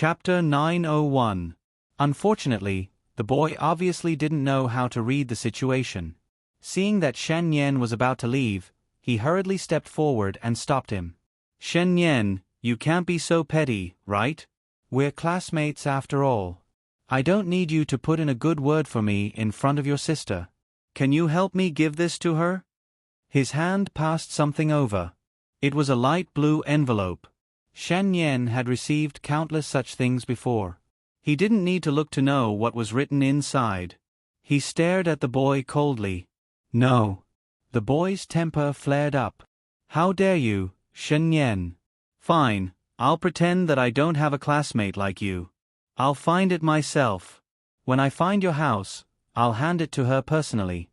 Chapter 901. Unfortunately, the boy obviously didn't know how to read the situation. Seeing that Shen Yan was about to leave, he hurriedly stepped forward and stopped him. Shen Yan, you can't be so petty, right? We're classmates after all. I don't need you to put in a good word for me in front of your sister. Can you help me give this to her? His hand passed something over. It was a light blue envelope. Shen Yan had received countless such things before. He didn't need to look to know what was written inside. He stared at the boy coldly. No. The boy's temper flared up. How dare you, Shen Yan? Fine, I'll pretend that I don't have a classmate like you. I'll find it myself. When I find your house, I'll hand it to her personally.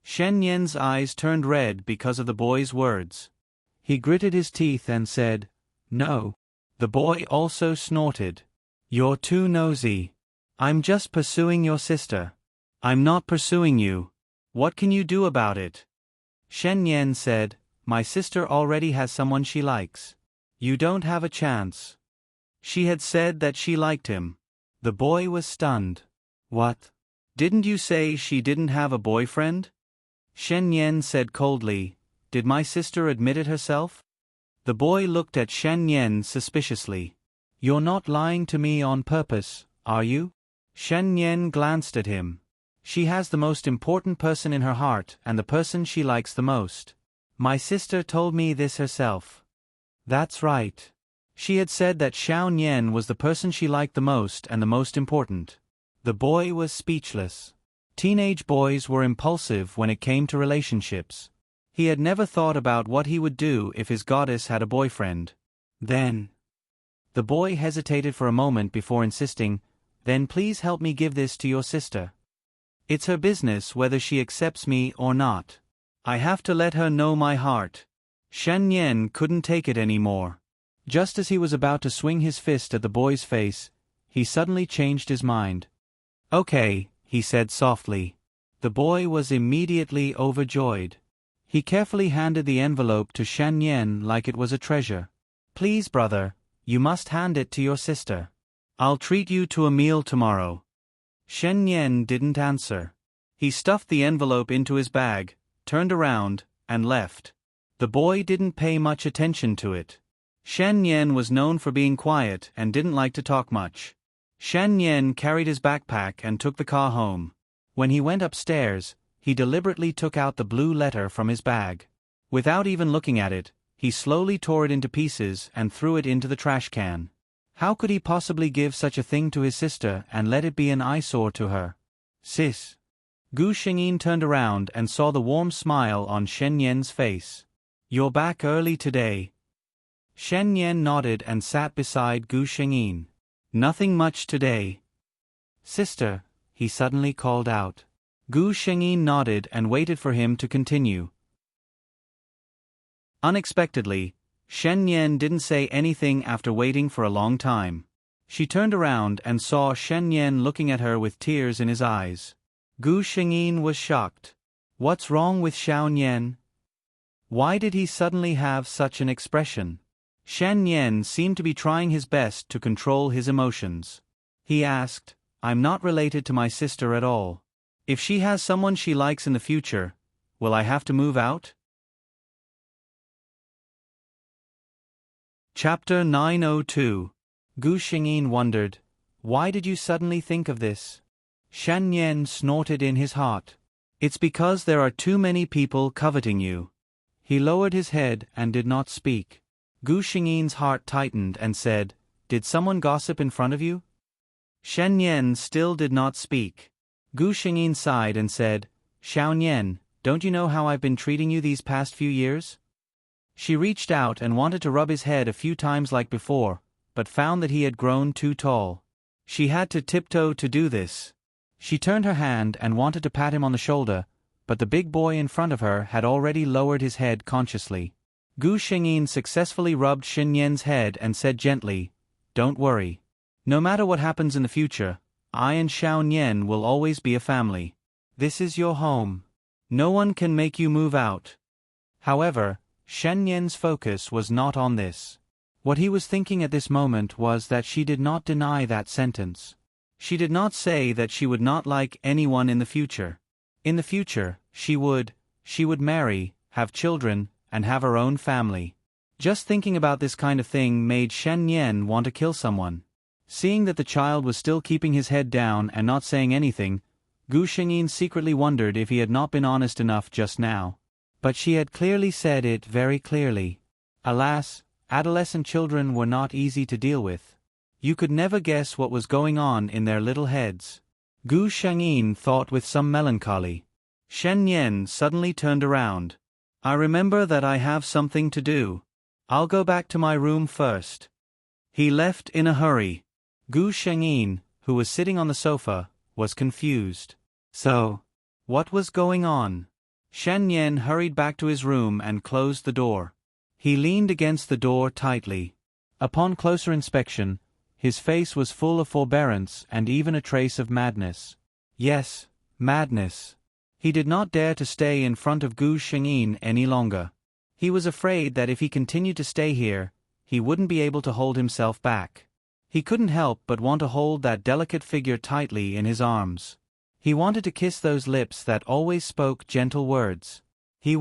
Shen Yan's eyes turned red because of the boy's words. He gritted his teeth and said, No. The boy also snorted. You're too nosy. I'm just pursuing your sister. I'm not pursuing you. What can you do about it? Shen Yan said, My sister already has someone she likes. You don't have a chance. She had said that she liked him. The boy was stunned. What? Didn't you say she didn't have a boyfriend? Shen Yan said coldly, Did my sister admit it herself? The boy looked at Shen Yan suspiciously. You're not lying to me on purpose, are you? Shen Yan glanced at him. She has the most important person in her heart and the person she likes the most. My sister told me this herself. That's right. She had said that Xiao Nian was the person she liked the most and the most important. The boy was speechless. Teenage boys were impulsive when it came to relationships. He had never thought about what he would do if his goddess had a boyfriend. Then. The boy hesitated for a moment before insisting, Then please help me give this to your sister. It's her business whether she accepts me or not. I have to let her know my heart. Shen Yan couldn't take it anymore. Just as he was about to swing his fist at the boy's face, he suddenly changed his mind. Okay, he said softly. The boy was immediately overjoyed. He carefully handed the envelope to Shen Yan like it was a treasure. Please, brother, you must hand it to your sister. I'll treat you to a meal tomorrow. Shen Yan didn't answer. He stuffed the envelope into his bag, turned around, and left. The boy didn't pay much attention to it. Shen Yan was known for being quiet and didn't like to talk much. Shen Yan carried his backpack and took the car home. When he went upstairs, he deliberately took out the blue letter from his bag. Without even looking at it, he slowly tore it into pieces and threw it into the trash can. How could he possibly give such a thing to his sister and let it be an eyesore to her? Sis. Gu Xingyin turned around and saw the warm smile on Shen Yan's face. You're back early today. Shen Yan nodded and sat beside Gu Xingyin. Nothing much today. Sister, he suddenly called out. Gu Xingyin nodded and waited for him to continue. Unexpectedly, Shen Yan didn't say anything after waiting for a long time. She turned around and saw Shen Yan looking at her with tears in his eyes. Gu Xingyin was shocked. What's wrong with Xiao Nian? Why did he suddenly have such an expression? Shen Yan seemed to be trying his best to control his emotions. He asked, I'm not related to my sister at all. If she has someone she likes in the future, will I have to move out? Chapter 902. Gu Xingyin wondered, Why did you suddenly think of this? Shen Yan snorted in his heart. It's because there are too many people coveting you. He lowered his head and did not speak. Gu Xingyin's heart tightened and said, Did someone gossip in front of you? Shen Yan still did not speak. Gu Xingyin sighed and said, Xiao Nian, don't you know how I've been treating you these past few years? She reached out and wanted to rub his head a few times like before, but found that he had grown too tall. She had to tiptoe to do this. She turned her hand and wanted to pat him on the shoulder, but the big boy in front of her had already lowered his head consciously. Gu Xingyin successfully rubbed Shen Yan's head and said gently, Don't worry. No matter what happens in the future, I and Xiao Nian will always be a family. This is your home. No one can make you move out. However, Shen Yan's focus was not on this. What he was thinking at this moment was that she did not deny that sentence. She did not say that she would not like anyone in the future. In the future, she would marry, have children, and have her own family. Just thinking about this kind of thing made Shen Yan want to kill someone. Seeing that the child was still keeping his head down and not saying anything, Gu Shengyin secretly wondered if he had not been honest enough just now. But she had clearly said it very clearly. Alas, adolescent children were not easy to deal with. You could never guess what was going on in their little heads. Gu Shengyin thought with some melancholy. Shen Yan suddenly turned around. I remember that I have something to do. I'll go back to my room first. He left in a hurry. Gu Shengyin, who was sitting on the sofa, was confused. So, what was going on? Shen Yan hurried back to his room and closed the door. He leaned against the door tightly. Upon closer inspection, his face was full of forbearance and even a trace of madness. Yes, madness. He did not dare to stay in front of Gu Shengyin any longer. He was afraid that if he continued to stay here, he wouldn't be able to hold himself back. He couldn't help but want to hold that delicate figure tightly in his arms. He wanted to kiss those lips that always spoke gentle words. He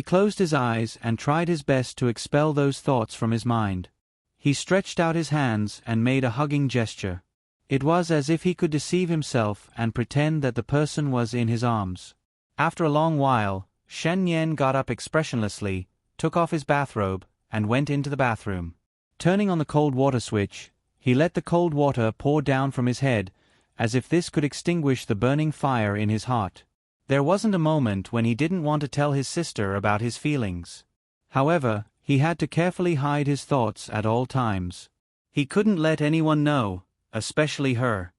closed his eyes and tried his best to expel those thoughts from his mind. He stretched out his hands and made a hugging gesture. It was as if he could deceive himself and pretend that the person was in his arms. After a long while, Shen Yan got up expressionlessly, took off his bathrobe, and went into the bathroom. Turning on the cold water switch, he let the cold water pour down from his head, as if this could extinguish the burning fire in his heart. There wasn't a moment when he didn't want to tell his sister about his feelings. However, he had to carefully hide his thoughts at all times. He couldn't let anyone know, especially her.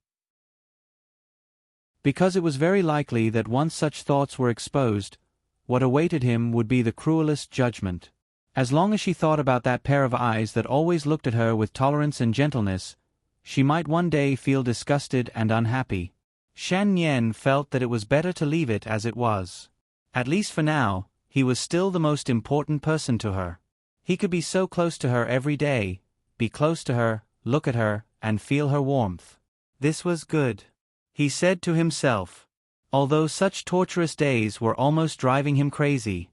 Because it was very likely that once such thoughts were exposed, what awaited him would be the cruelest judgment. As long as she thought about that pair of eyes that always looked at her with tolerance and gentleness, she might one day feel disgusted and unhappy. Shen Yan felt that it was better to leave it as it was. At least for now, he was still the most important person to her. He could be so close to her every day, be close to her, look at her, and feel her warmth. This was good, he said to himself. Although such torturous days were almost driving him crazy.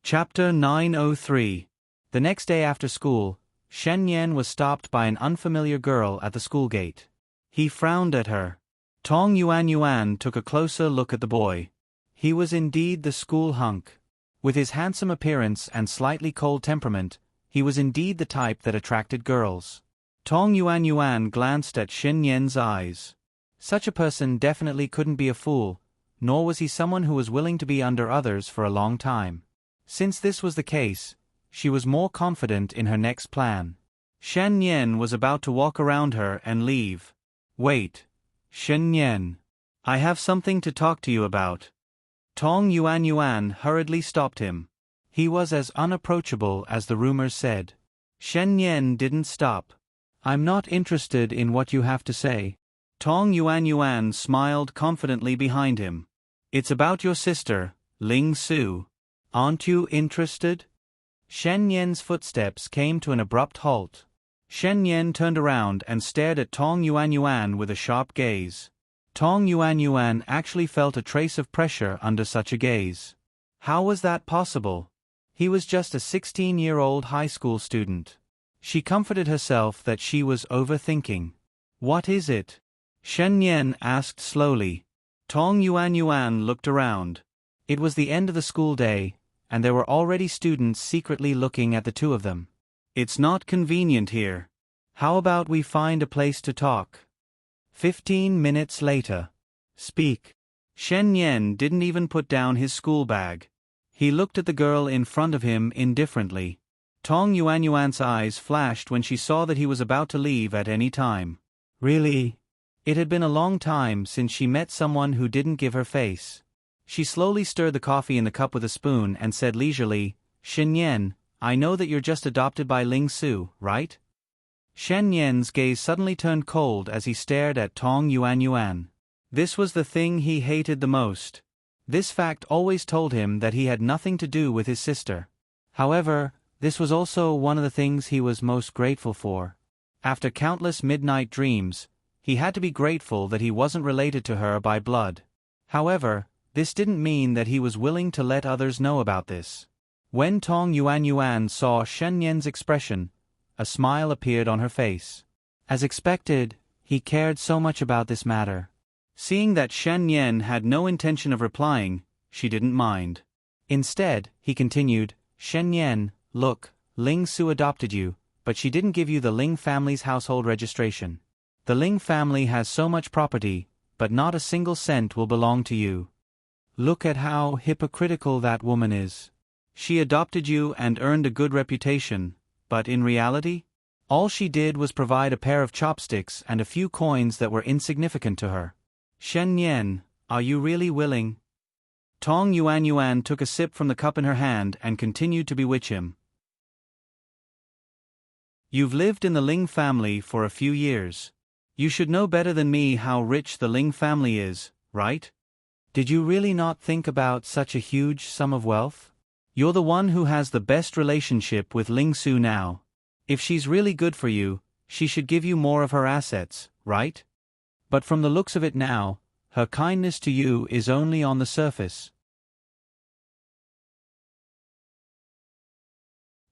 Chapter 903. The next day after school, Shen Yan was stopped by an unfamiliar girl at the school gate. He frowned at her. Tong Yuan took a closer look at the boy. He was indeed the school hunk. With his handsome appearance and slightly cold temperament, he was indeed the type that attracted girls. Tong Yuan glanced at Shen Yan's eyes. Such a person definitely couldn't be a fool, nor was he someone who was willing to be under others for a long time. Since this was the case, she was more confident in her next plan. Shen Yan was about to walk around her and leave. Wait, Shen Yan. I have something to talk to you about. Tong Yuan hurriedly stopped him. He was as unapproachable as the rumors said. Shen Yan didn't stop. I'm not interested in what you have to say. Tong Yuan smiled confidently behind him. It's about your sister, Ling Su. Aren't you interested? Shen Yan's footsteps came to an abrupt halt. Shen Yan turned around and stared at Tong Yuan with a sharp gaze. Tong Yuan actually felt a trace of pressure under such a gaze. How was that possible? He was just a 16-year-old high school student. She comforted herself that she was overthinking. What is it? Shen Yan asked slowly. Tong Yuan looked around. It was the end of the school day, and there were already students secretly looking at the two of them. It's not convenient here. How about we find a place to talk? 15 minutes later. Speak. Shen Yan didn't even put down his school bag. He looked at the girl in front of him indifferently. Tong Yuan's eyes flashed when she saw that he was about to leave at any time. Really? It had been a long time since she met someone who didn't give her face. She slowly stirred the coffee in the cup with a spoon and said leisurely, Shen Yan, I know that you're just adopted by Ling Su, right? Shen Yan's gaze suddenly turned cold as he stared at Tong Yuan. This was the thing he hated the most. This fact always told him that he had nothing to do with his sister. However, this was also one of the things he was most grateful for. After countless midnight dreams, he had to be grateful that he wasn't related to her by blood. However, this didn't mean that he was willing to let others know about this. When Tong Yuanyuan saw Shen Yan's expression, a smile appeared on her face. As expected, he cared so much about this matter. Seeing that Shen Yan had no intention of replying, she didn't mind. Instead, he continued, "Shen Yan, look, Ling Su adopted you, but she didn't give you the Ling family's household registration. The Ling family has so much property, but not a single cent will belong to you. Look at how hypocritical that woman is. She adopted you and earned a good reputation, but in reality, all she did was provide a pair of chopsticks and a few coins that were insignificant to her. Shen Yan, are you really willing?" Tong Yuanyuan took a sip from the cup in her hand and continued to bewitch him. "You've lived in the Ling family for a few years. You should know better than me how rich the Ling family is, right? Did you really not think about such a huge sum of wealth? You're the one who has the best relationship with Ling Su now. If she's really good for you, she should give you more of her assets, right? But from the looks of it now, her kindness to you is only on the surface."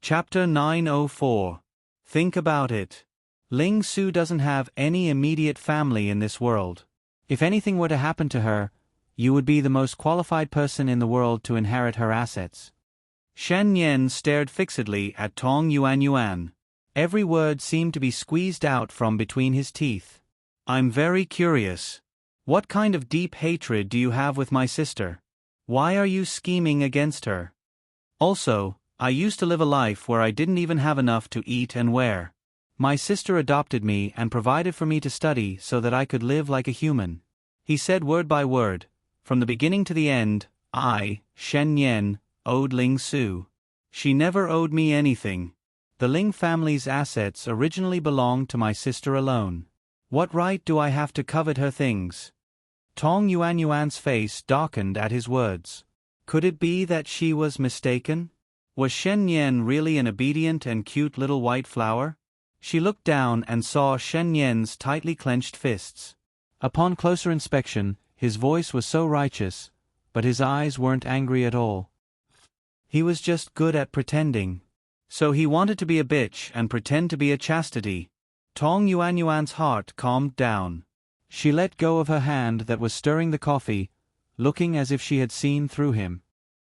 Chapter 904. Think about it. Ling Su doesn't have any immediate family in this world. If anything were to happen to her, you would be the most qualified person in the world to inherit her assets. Shen Yan stared fixedly at Tong Yuanyuan. Every word seemed to be squeezed out from between his teeth. "I'm very curious. What kind of deep hatred do you have with my sister? Why are you scheming against her? Also, I used to live a life where I didn't even have enough to eat and wear. My sister adopted me and provided for me to study so that I could live like a human." He said word by word, from the beginning to the end, "I, Shen Yan, owed Ling Su. She never owed me anything. The Ling family's assets originally belonged to my sister alone. What right do I have to covet her things?" Tong Yuanyuan's face darkened at his words. Could it be that she was mistaken? Was Shen Yan really an obedient and cute little white flower? She looked down and saw Shen Yan's tightly clenched fists. Upon closer inspection, his voice was so righteous, but his eyes weren't angry at all. He was just good at pretending. So he wanted to be a bitch and pretend to be a chastity. Tong Yuanyuan's heart calmed down. She let go of her hand that was stirring the coffee, looking as if she had seen through him.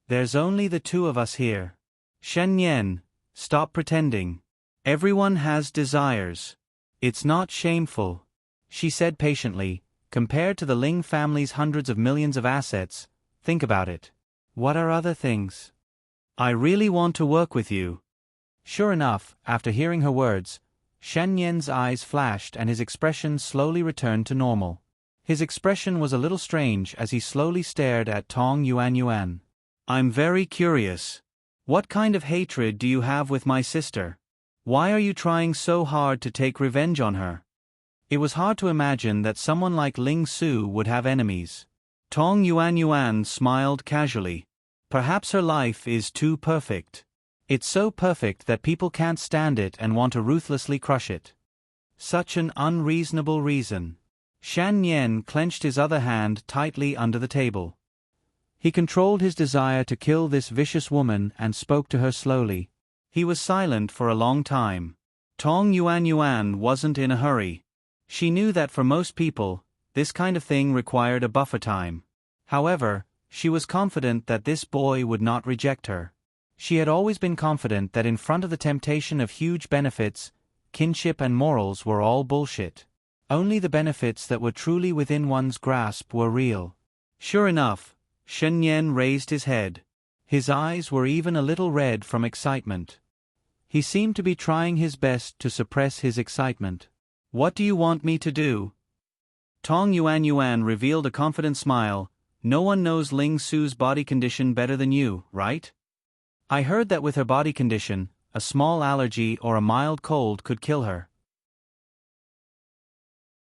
"There's only the two of us here. Shen Yan, stop pretending. Everyone has desires. It's not shameful," she said patiently. "Compared to the Ling family's hundreds of millions of assets, think about it. What are other things? I really want to work with you." Sure enough, after hearing her words, Shen Yan's eyes flashed and his expression slowly returned to normal. His expression was a little strange as he slowly stared at Tong Yuanyuan. "I'm very curious. What kind of hatred do you have with my sister? Why are you trying so hard to take revenge on her?" It was hard to imagine that someone like Ling Su would have enemies. Tong Yuanyuan smiled casually. "Perhaps her life is too perfect. It's so perfect that people can't stand it and want to ruthlessly crush it." Such an unreasonable reason. Shen Yan clenched his other hand tightly under the table. He controlled his desire to kill this vicious woman and spoke to her slowly. He was silent for a long time. Tong Yuanyuan wasn't in a hurry. She knew that for most people, this kind of thing required a buffer time. However, she was confident that this boy would not reject her. She had always been confident that in front of the temptation of huge benefits, kinship and morals were all bullshit. Only the benefits that were truly within one's grasp were real. Sure enough, Shen Yan raised his head. His eyes were even a little red from excitement. He seemed to be trying his best to suppress his excitement. "What do you want me to do?" Tong Yuanyuan revealed a confident smile. "No one knows Ling Su's body condition better than you, right? I heard that with her body condition, a small allergy or a mild cold could kill her."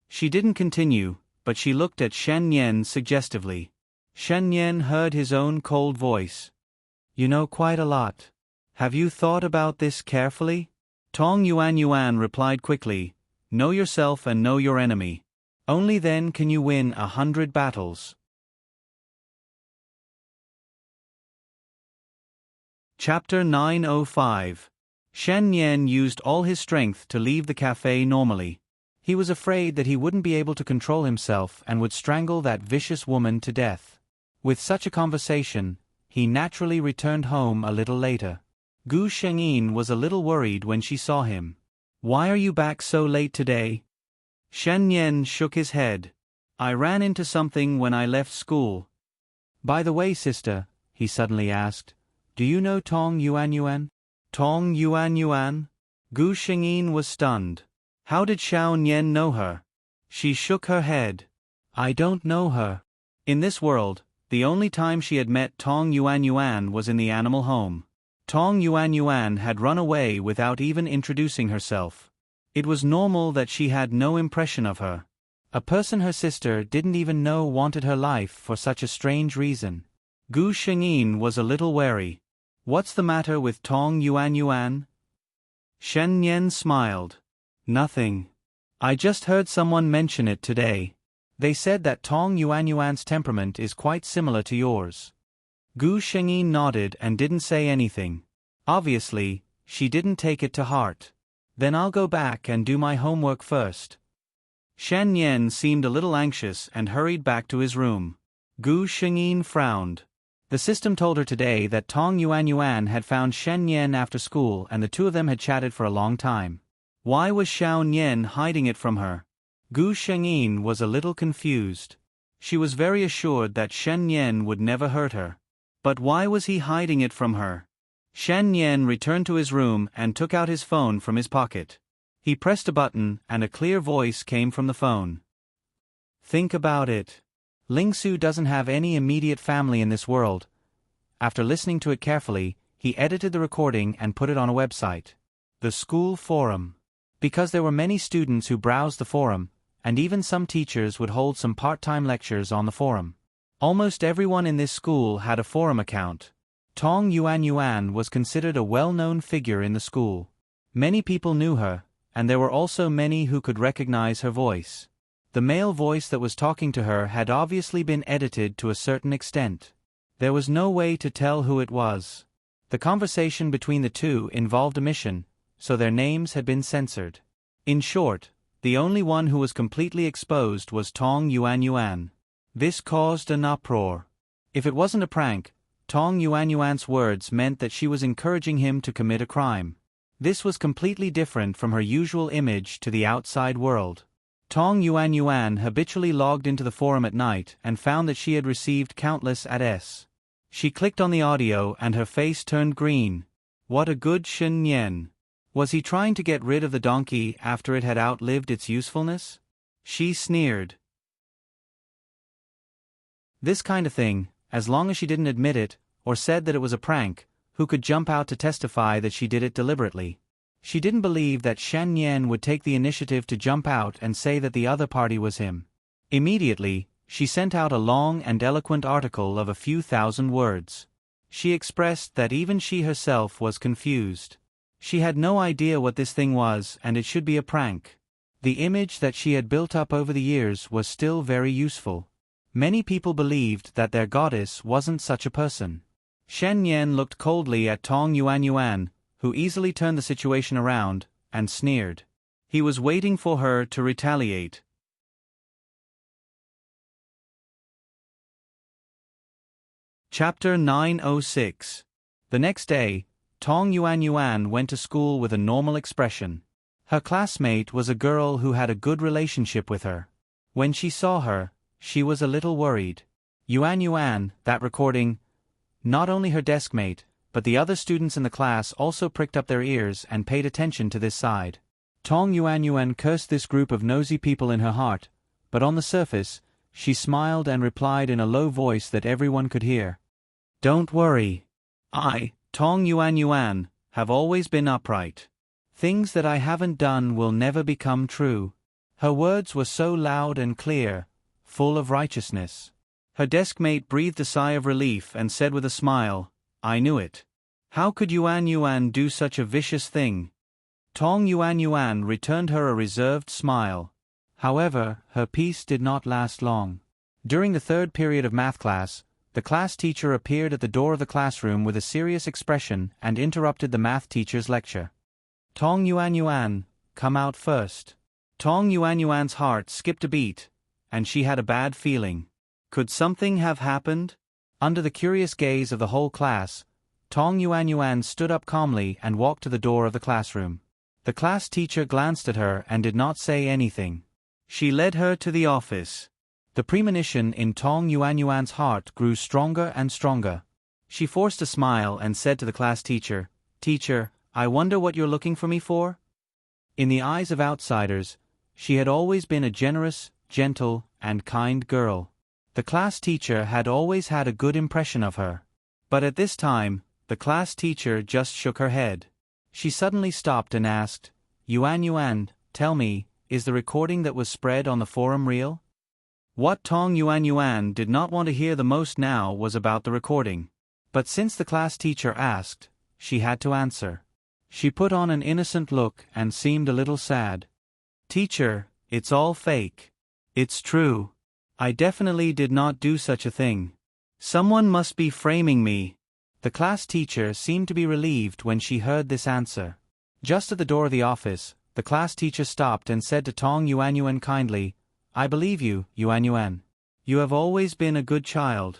She didn't continue, but she looked at Shen Yan suggestively. Shen Yan heard his own cold voice. You know quite a lot. Have you thought about this carefully? Tong Yuan replied quickly, Know yourself and know your enemy. Only then can you win 100 battles. Chapter 905. Shen Yan used all his strength to leave the cafe normally. He was afraid that he wouldn't be able to control himself and would strangle that vicious woman to death. With such a conversation, he naturally returned home a little later. Gu Shengyin was a little worried when she saw him. Why are you back so late today? Shen Yan shook his head. I ran into something when I left school. By the way, sister, he suddenly asked, do you know Tong Yuan? Tong Yuan? Gu Shengyin was stunned. How did Xiao Nian know her? She shook her head. I don't know her. In this world, the only time she had met Tong Yuan was in the animal home. Tong Yuan had run away without even introducing herself. It was normal that she had no impression of her. A person her sister didn't even know wanted her life for such a strange reason. Gu Shengyin was a little wary. What's the matter with Tong Yuan? Shen Yan smiled. Nothing. I just heard someone mention it today. They said that Tong Yuan's temperament is quite similar to yours. Gu Shengyin nodded and didn't say anything. Obviously, she didn't take it to heart. Then I'll go back and do my homework first. Shen Yan seemed a little anxious and hurried back to his room. Gu Shengyin frowned. The system told her today that Tong Yuan had found Shen Yan after school and the two of them had chatted for a long time. Why was Xiao Nian hiding it from her? Gu Shengyin was a little confused. She was very assured that Shen Yan would never hurt her. But why was he hiding it from her? Shen Yan returned to his room and took out his phone from his pocket. He pressed a button and a clear voice came from the phone. Think about it. Lingsu doesn't have any immediate family in this world. After listening to it carefully, he edited the recording and put it on a website. The school forum. Because there were many students who browsed the forum, and even some teachers would hold some part-time lectures on the forum. Almost everyone in this school had a forum account. Tong Yuan was considered a well-known figure in the school. Many people knew her, and there were also many who could recognize her voice. The male voice that was talking to her had obviously been edited to a certain extent. There was no way to tell who it was. The conversation between the two involved omission, so their names had been censored. In short, the only one who was completely exposed was Tong Yuan. This caused an uproar. If it wasn't a prank, Tong Yuan's words meant that she was encouraging him to commit a crime. This was completely different from her usual image to the outside world. Tong Yuan habitually logged into the forum at night and found that she had received countless ads. She clicked on the audio and her face turned green. What a good Shen Yan. Was he trying to get rid of the donkey after it had outlived its usefulness? She sneered. This kind of thing, as long as she didn't admit it, or said that it was a prank, who could jump out to testify that she did it deliberately? She didn't believe that Shen Yan would take the initiative to jump out and say that the other party was him. Immediately, she sent out a long and eloquent article of a few thousand words. She expressed that even she herself was confused. She had no idea what this thing was and it should be a prank. The image that she had built up over the years was still very useful. Many people believed that their goddess wasn't such a person. Shen Yan looked coldly at Tong Yuan, who easily turned the situation around, and sneered. He was waiting for her to retaliate. Chapter 906. The next day, Tong Yuan went to school with a normal expression. Her classmate was a girl who had a good relationship with her. When she saw her, she was a little worried. Yuan, that recording. Not only her desk mate, but the other students in the class also pricked up their ears and paid attention to this side. Tong Yuan cursed this group of nosy people in her heart, but on the surface, she smiled and replied in a low voice that everyone could hear. Don't worry. I, Tong Yuan, have always been upright. Things that I haven't done will never become true. Her words were so loud and clear, full of righteousness. Her desk mate breathed a sigh of relief and said with a smile, "I knew it. How could Yuan Yuan do such a vicious thing?" Tong Yuan Yuan returned her a reserved smile. However, her peace did not last long. During the third period of math class, the class teacher appeared at the door of the classroom with a serious expression and interrupted the math teacher's lecture. "Tong Yuan Yuan, come out first." Tong Yuan Yuan's heart skipped a beat, and she had a bad feeling. Could something have happened? Under the curious gaze of the whole class, Tong Yuan Yuan stood up calmly and walked to the door of the classroom. The class teacher glanced at her and did not say anything. She led her to the office. The premonition in Tong Yuan Yuan's heart grew stronger and stronger. She forced a smile and said to the class teacher, "Teacher, I wonder what you're looking for me for?" In the eyes of outsiders, she had always been a generous, gentle, and kind girl. The class teacher had always had a good impression of her. But at this time, the class teacher just shook her head. She suddenly stopped and asked, "Yuan Yuan, tell me, is the recording that was spread on the forum real?" What Tong Yuan Yuan did not want to hear the most now was about the recording. But since the class teacher asked, she had to answer. She put on an innocent look and seemed a little sad. "Teacher, it's all fake. It's true. I definitely did not do such a thing. Someone must be framing me." The class teacher seemed to be relieved when she heard this answer. Just at the door of the office, the class teacher stopped and said to Tong Yuan Yuan kindly, "I believe you, Yuan Yuan. You have always been a good child."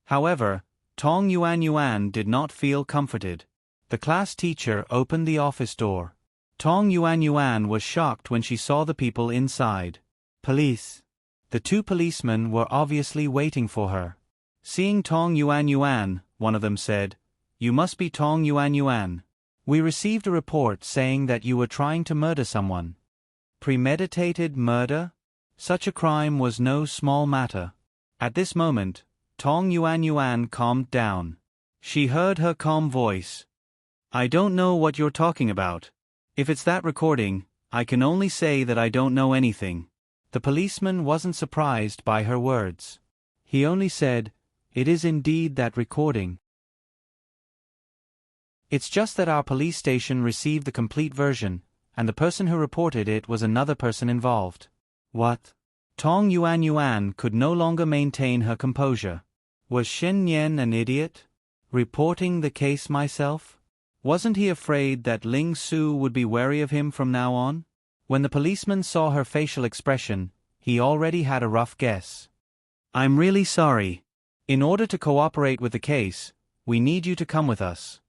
However, Tong Yuan Yuan did not feel comforted. The class teacher opened the office door. Tong Yuan Yuan was shocked when she saw the people inside. "Police." The two policemen were obviously waiting for her. Seeing Tong Yuan Yuan, one of them said, "You must be Tong Yuan Yuan. We received a report saying that you were trying to murder someone." Premeditated murder? Such a crime was no small matter. At this moment, Tong Yuan Yuan calmed down. She heard her calm voice. "I don't know what you're talking about. If it's that recording, I can only say that I don't know anything." The policeman wasn't surprised by her words. He only said, "It is indeed that recording. It's just that our police station received the complete version, and the person who reported it was another person involved." What? Tong Yuan Yuan could no longer maintain her composure. Was Shen Yan an idiot? Reporting the case myself? Wasn't he afraid that Ling Su would be wary of him from now on? When the policeman saw her facial expression, he already had a rough guess. "I'm really sorry. In order to cooperate with the case, we need you to come with us."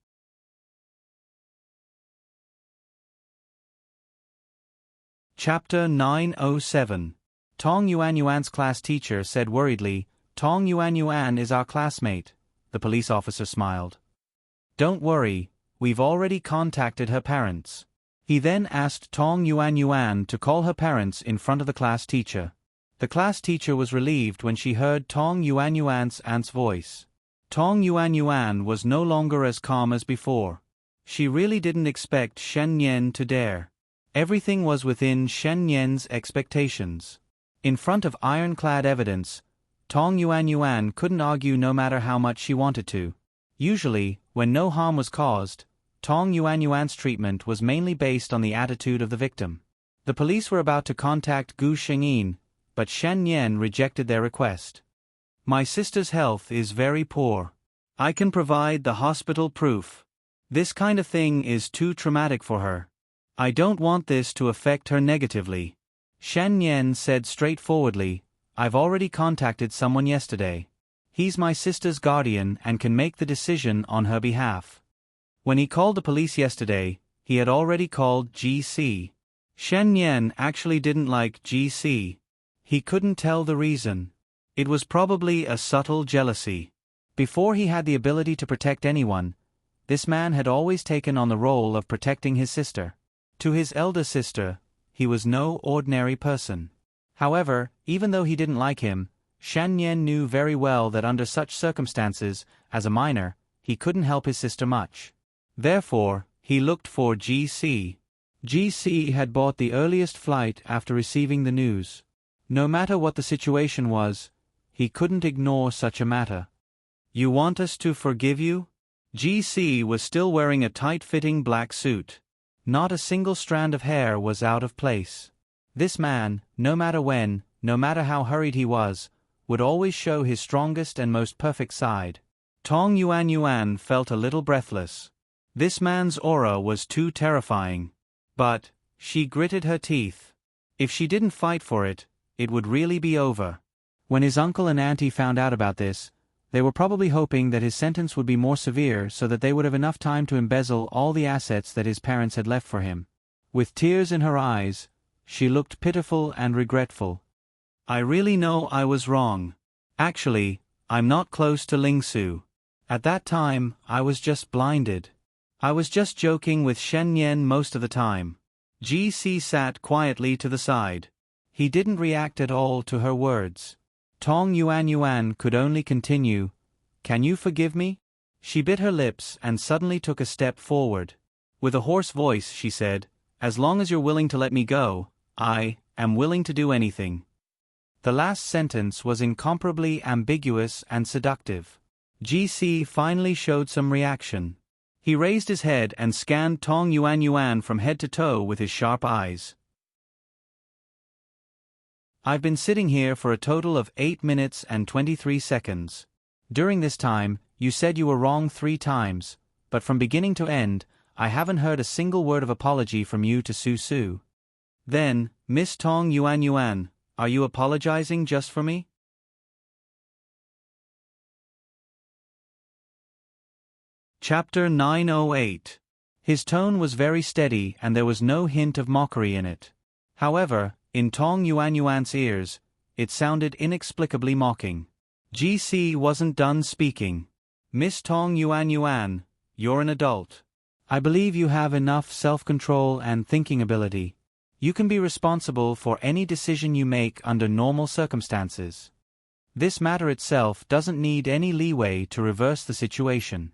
Chapter 907. Tong Yuan Yuan's class teacher said worriedly, "Tong Yuan Yuan is our classmate." The police officer smiled. "Don't worry, we've already contacted her parents." He then asked Tong Yuan Yuan to call her parents in front of the class teacher. The class teacher was relieved when she heard Tong Yuan Yuan's aunt's voice. Tong Yuan Yuan was no longer as calm as before. She really didn't expect Shen Yan to dare. Everything was within Shen Yan's expectations. In front of ironclad evidence, Tong Yuan Yuan couldn't argue no matter how much she wanted to. Usually, when no harm was caused, Tong Yuan Yuan's treatment was mainly based on the attitude of the victim. The police were about to contact Gu Shengyin, but Shen Yan rejected their request. "My sister's health is very poor. I can provide the hospital proof. This kind of thing is too traumatic for her. I don't want this to affect her negatively." Shen Yan said straightforwardly, "I've already contacted someone yesterday. He's my sister's guardian and can make the decision on her behalf." When he called the police yesterday, he had already called GC. Shen Yan actually didn't like GC. He couldn't tell the reason. It was probably a subtle jealousy. Before he had the ability to protect anyone, this man had always taken on the role of protecting his sister. To his elder sister, he was no ordinary person. However, even though he didn't like him, Shen Yan knew very well that under such circumstances, as a minor, he couldn't help his sister much. Therefore, he looked for GC. GC had bought the earliest flight after receiving the news. No matter what the situation was, he couldn't ignore such a matter. You want us to forgive you? GC was still wearing a tight-fitting black suit. Not a single strand of hair was out of place. This man, no matter when, no matter how hurried he was, would always show his strongest and most perfect side. Tong Yuan felt a little breathless. This man's aura was too terrifying. But she gritted her teeth. If she didn't fight for it, it would really be over. When his uncle and auntie found out about this, they were probably hoping that his sentence would be more severe so that they would have enough time to embezzle all the assets that his parents had left for him. With tears in her eyes, she looked pitiful and regretful. I really know I was wrong. Actually, I'm not close to Ling Su. At that time, I was just blinded. I was just joking with Shen Yan most of the time. GC sat quietly to the side. He didn't react at all to her words. Tong Yuan could only continue. Can you forgive me? She bit her lips and suddenly took a step forward. With a hoarse voice, she said, as long as you're willing to let me go, I am willing to do anything. The last sentence was incomparably ambiguous and seductive. GC finally showed some reaction. He raised his head and scanned Tong Yuan from head to toe with his sharp eyes. I've been sitting here for a total of 8 minutes and 23 seconds. During this time, you said you were wrong 3 times, but from beginning to end, I haven't heard a single word of apology from you to Su. Then, Miss Tong Yuan, are you apologizing just for me? Chapter 908. His tone was very steady and there was no hint of mockery in it. However, in Tong Yuan's ears, it sounded inexplicably mocking. GC wasn't done speaking. Miss Tong Yuan, you're an adult. I believe you have enough self-control and thinking ability. You can be responsible for any decision you make under normal circumstances. This matter itself doesn't need any leeway to reverse the situation.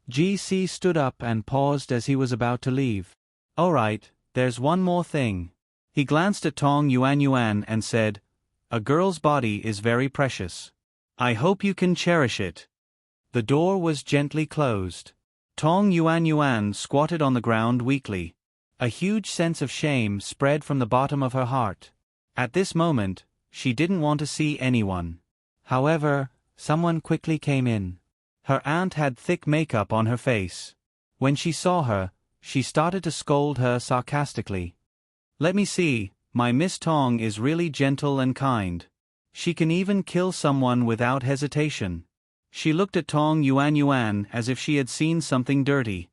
GC stood up and paused as he was about to leave. All right, there's one more thing. He glanced at Tong Yuan and said, a girl's body is very precious. I hope you can cherish it. The door was gently closed. Tong Yuan squatted on the ground weakly. A huge sense of shame spread from the bottom of her heart. At this moment, she didn't want to see anyone. However, someone quickly came in. Her aunt had thick makeup on her face. When she saw her, she started to scold her sarcastically. Let me see, my Miss Tong is really gentle and kind. She can even kill someone without hesitation. She looked at Tong Yuan as if she had seen something dirty.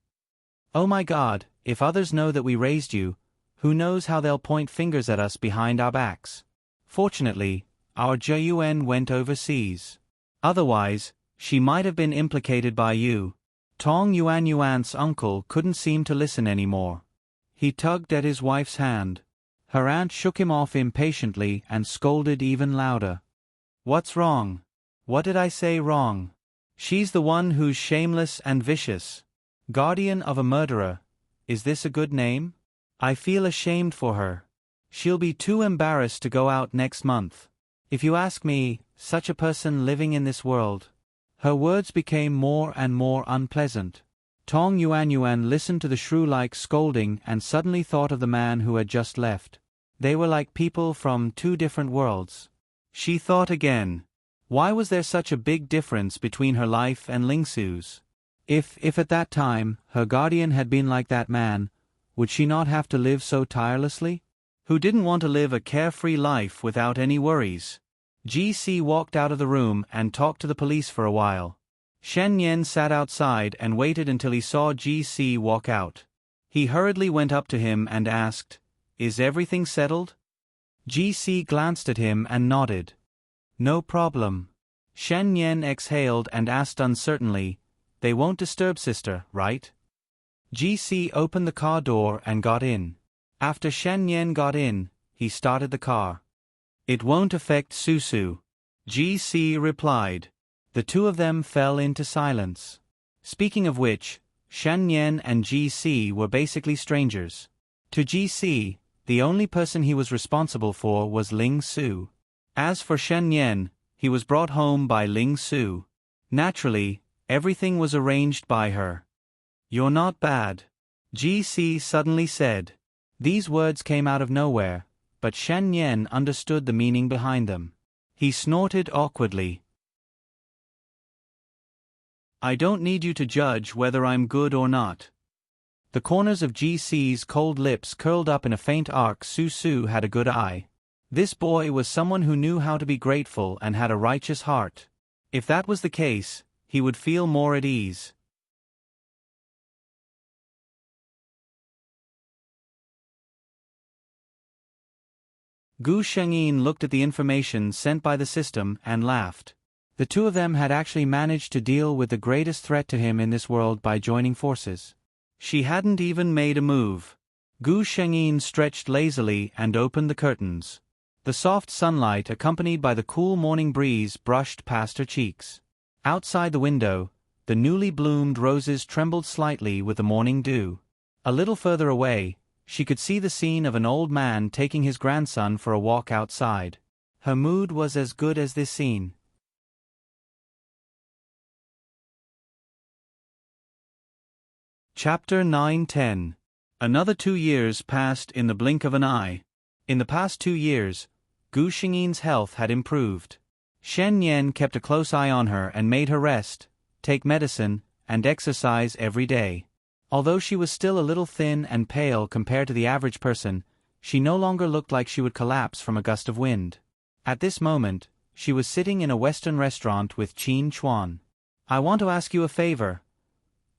Oh my God, if others know that we raised you, who knows how they'll point fingers at us behind our backs. Fortunately, our Juyuan went overseas. Otherwise, she might have been implicated by you. Tong Yuan's uncle couldn't seem to listen anymore. He tugged at his wife's hand. Her aunt shook him off impatiently and scolded even louder. What's wrong? What did I say wrong? She's the one who's shameless and vicious. Guardian of a murderer. Is this a good name? I feel ashamed for her. She'll be too embarrassed to go out next month. If you ask me, such a person living in this world. Her words became more and more unpleasant. Tong Yuan listened to the shrew-like scolding and suddenly thought of the man who had just left. They were like people from 2 different worlds. She thought again. Why was there such a big difference between her life and Ling Su's? If at that time, her guardian had been like that man, would she not have to live so tirelessly? Who didn't want to live a carefree life without any worries? GC walked out of the room and talked to the police for a while. Shen Yan sat outside and waited until he saw GC walk out. He hurriedly went up to him and asked, Is everything settled? GC glanced at him and nodded. No problem. Shen Yan exhaled and asked uncertainly, They won't disturb sister, right? GC opened the car door and got in. After Shen Yan got in, he started the car. It won't affect Su. GC replied. The 2 of them fell into silence. Speaking of which, Shen Yan and GC were basically strangers. To GC, the only person he was responsible for was Ling Su. As for Shen Yan, he was brought home by Ling Su. Naturally, everything was arranged by her. "You're not bad," GC suddenly said. These words came out of nowhere, but Shen Yan understood the meaning behind them. He snorted awkwardly. "I don't need you to judge whether I'm good or not." The corners of GC's cold lips curled up in a faint arc. Su had a good eye. This boy was someone who knew how to be grateful and had a righteous heart. If that was the case, he would feel more at ease. Gu Shengyin looked at the information sent by the system and laughed. The two of them had actually managed to deal with the greatest threat to him in this world by joining forces. She hadn't even made a move. Gu Shengyin stretched lazily and opened the curtains. The soft sunlight, accompanied by the cool morning breeze, brushed past her cheeks. Outside the window, the newly bloomed roses trembled slightly with the morning dew. A little further away, she could see the scene of an old man taking his grandson for a walk outside. Her mood was as good as this scene. Chapter 9-10. Another 2 years passed in the blink of an eye. In the past 2 years, Gu Shengyin's health had improved. Shen Yan kept a close eye on her and made her rest, take medicine, and exercise every day. Although she was still a little thin and pale compared to the average person, she no longer looked like she would collapse from a gust of wind. At this moment, she was sitting in a Western restaurant with Qin Chuan. "I want to ask you a favor."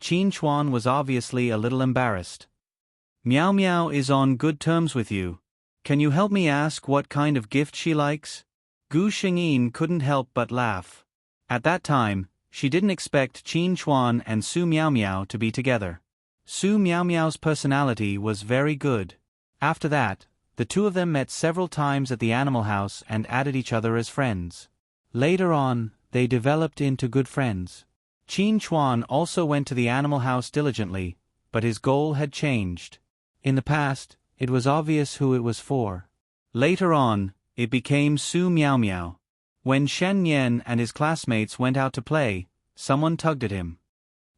Qin Chuan was obviously a little embarrassed. "Miao Miao is on good terms with you. Can you help me ask what kind of gift she likes?" Gu Shengyin couldn't help but laugh. At that time, she didn't expect Qin Chuan and Su Miao Miao to be together. Su Miao Miao's personality was very good. After that, the two of them met several times at the animal house and added each other as friends. Later on, they developed into good friends. Qin Chuan also went to the animal house diligently, but his goal had changed. In the past, it was obvious who it was for. Later on, it became Su Miao Miao. When Shen Yan and his classmates went out to play, someone tugged at him.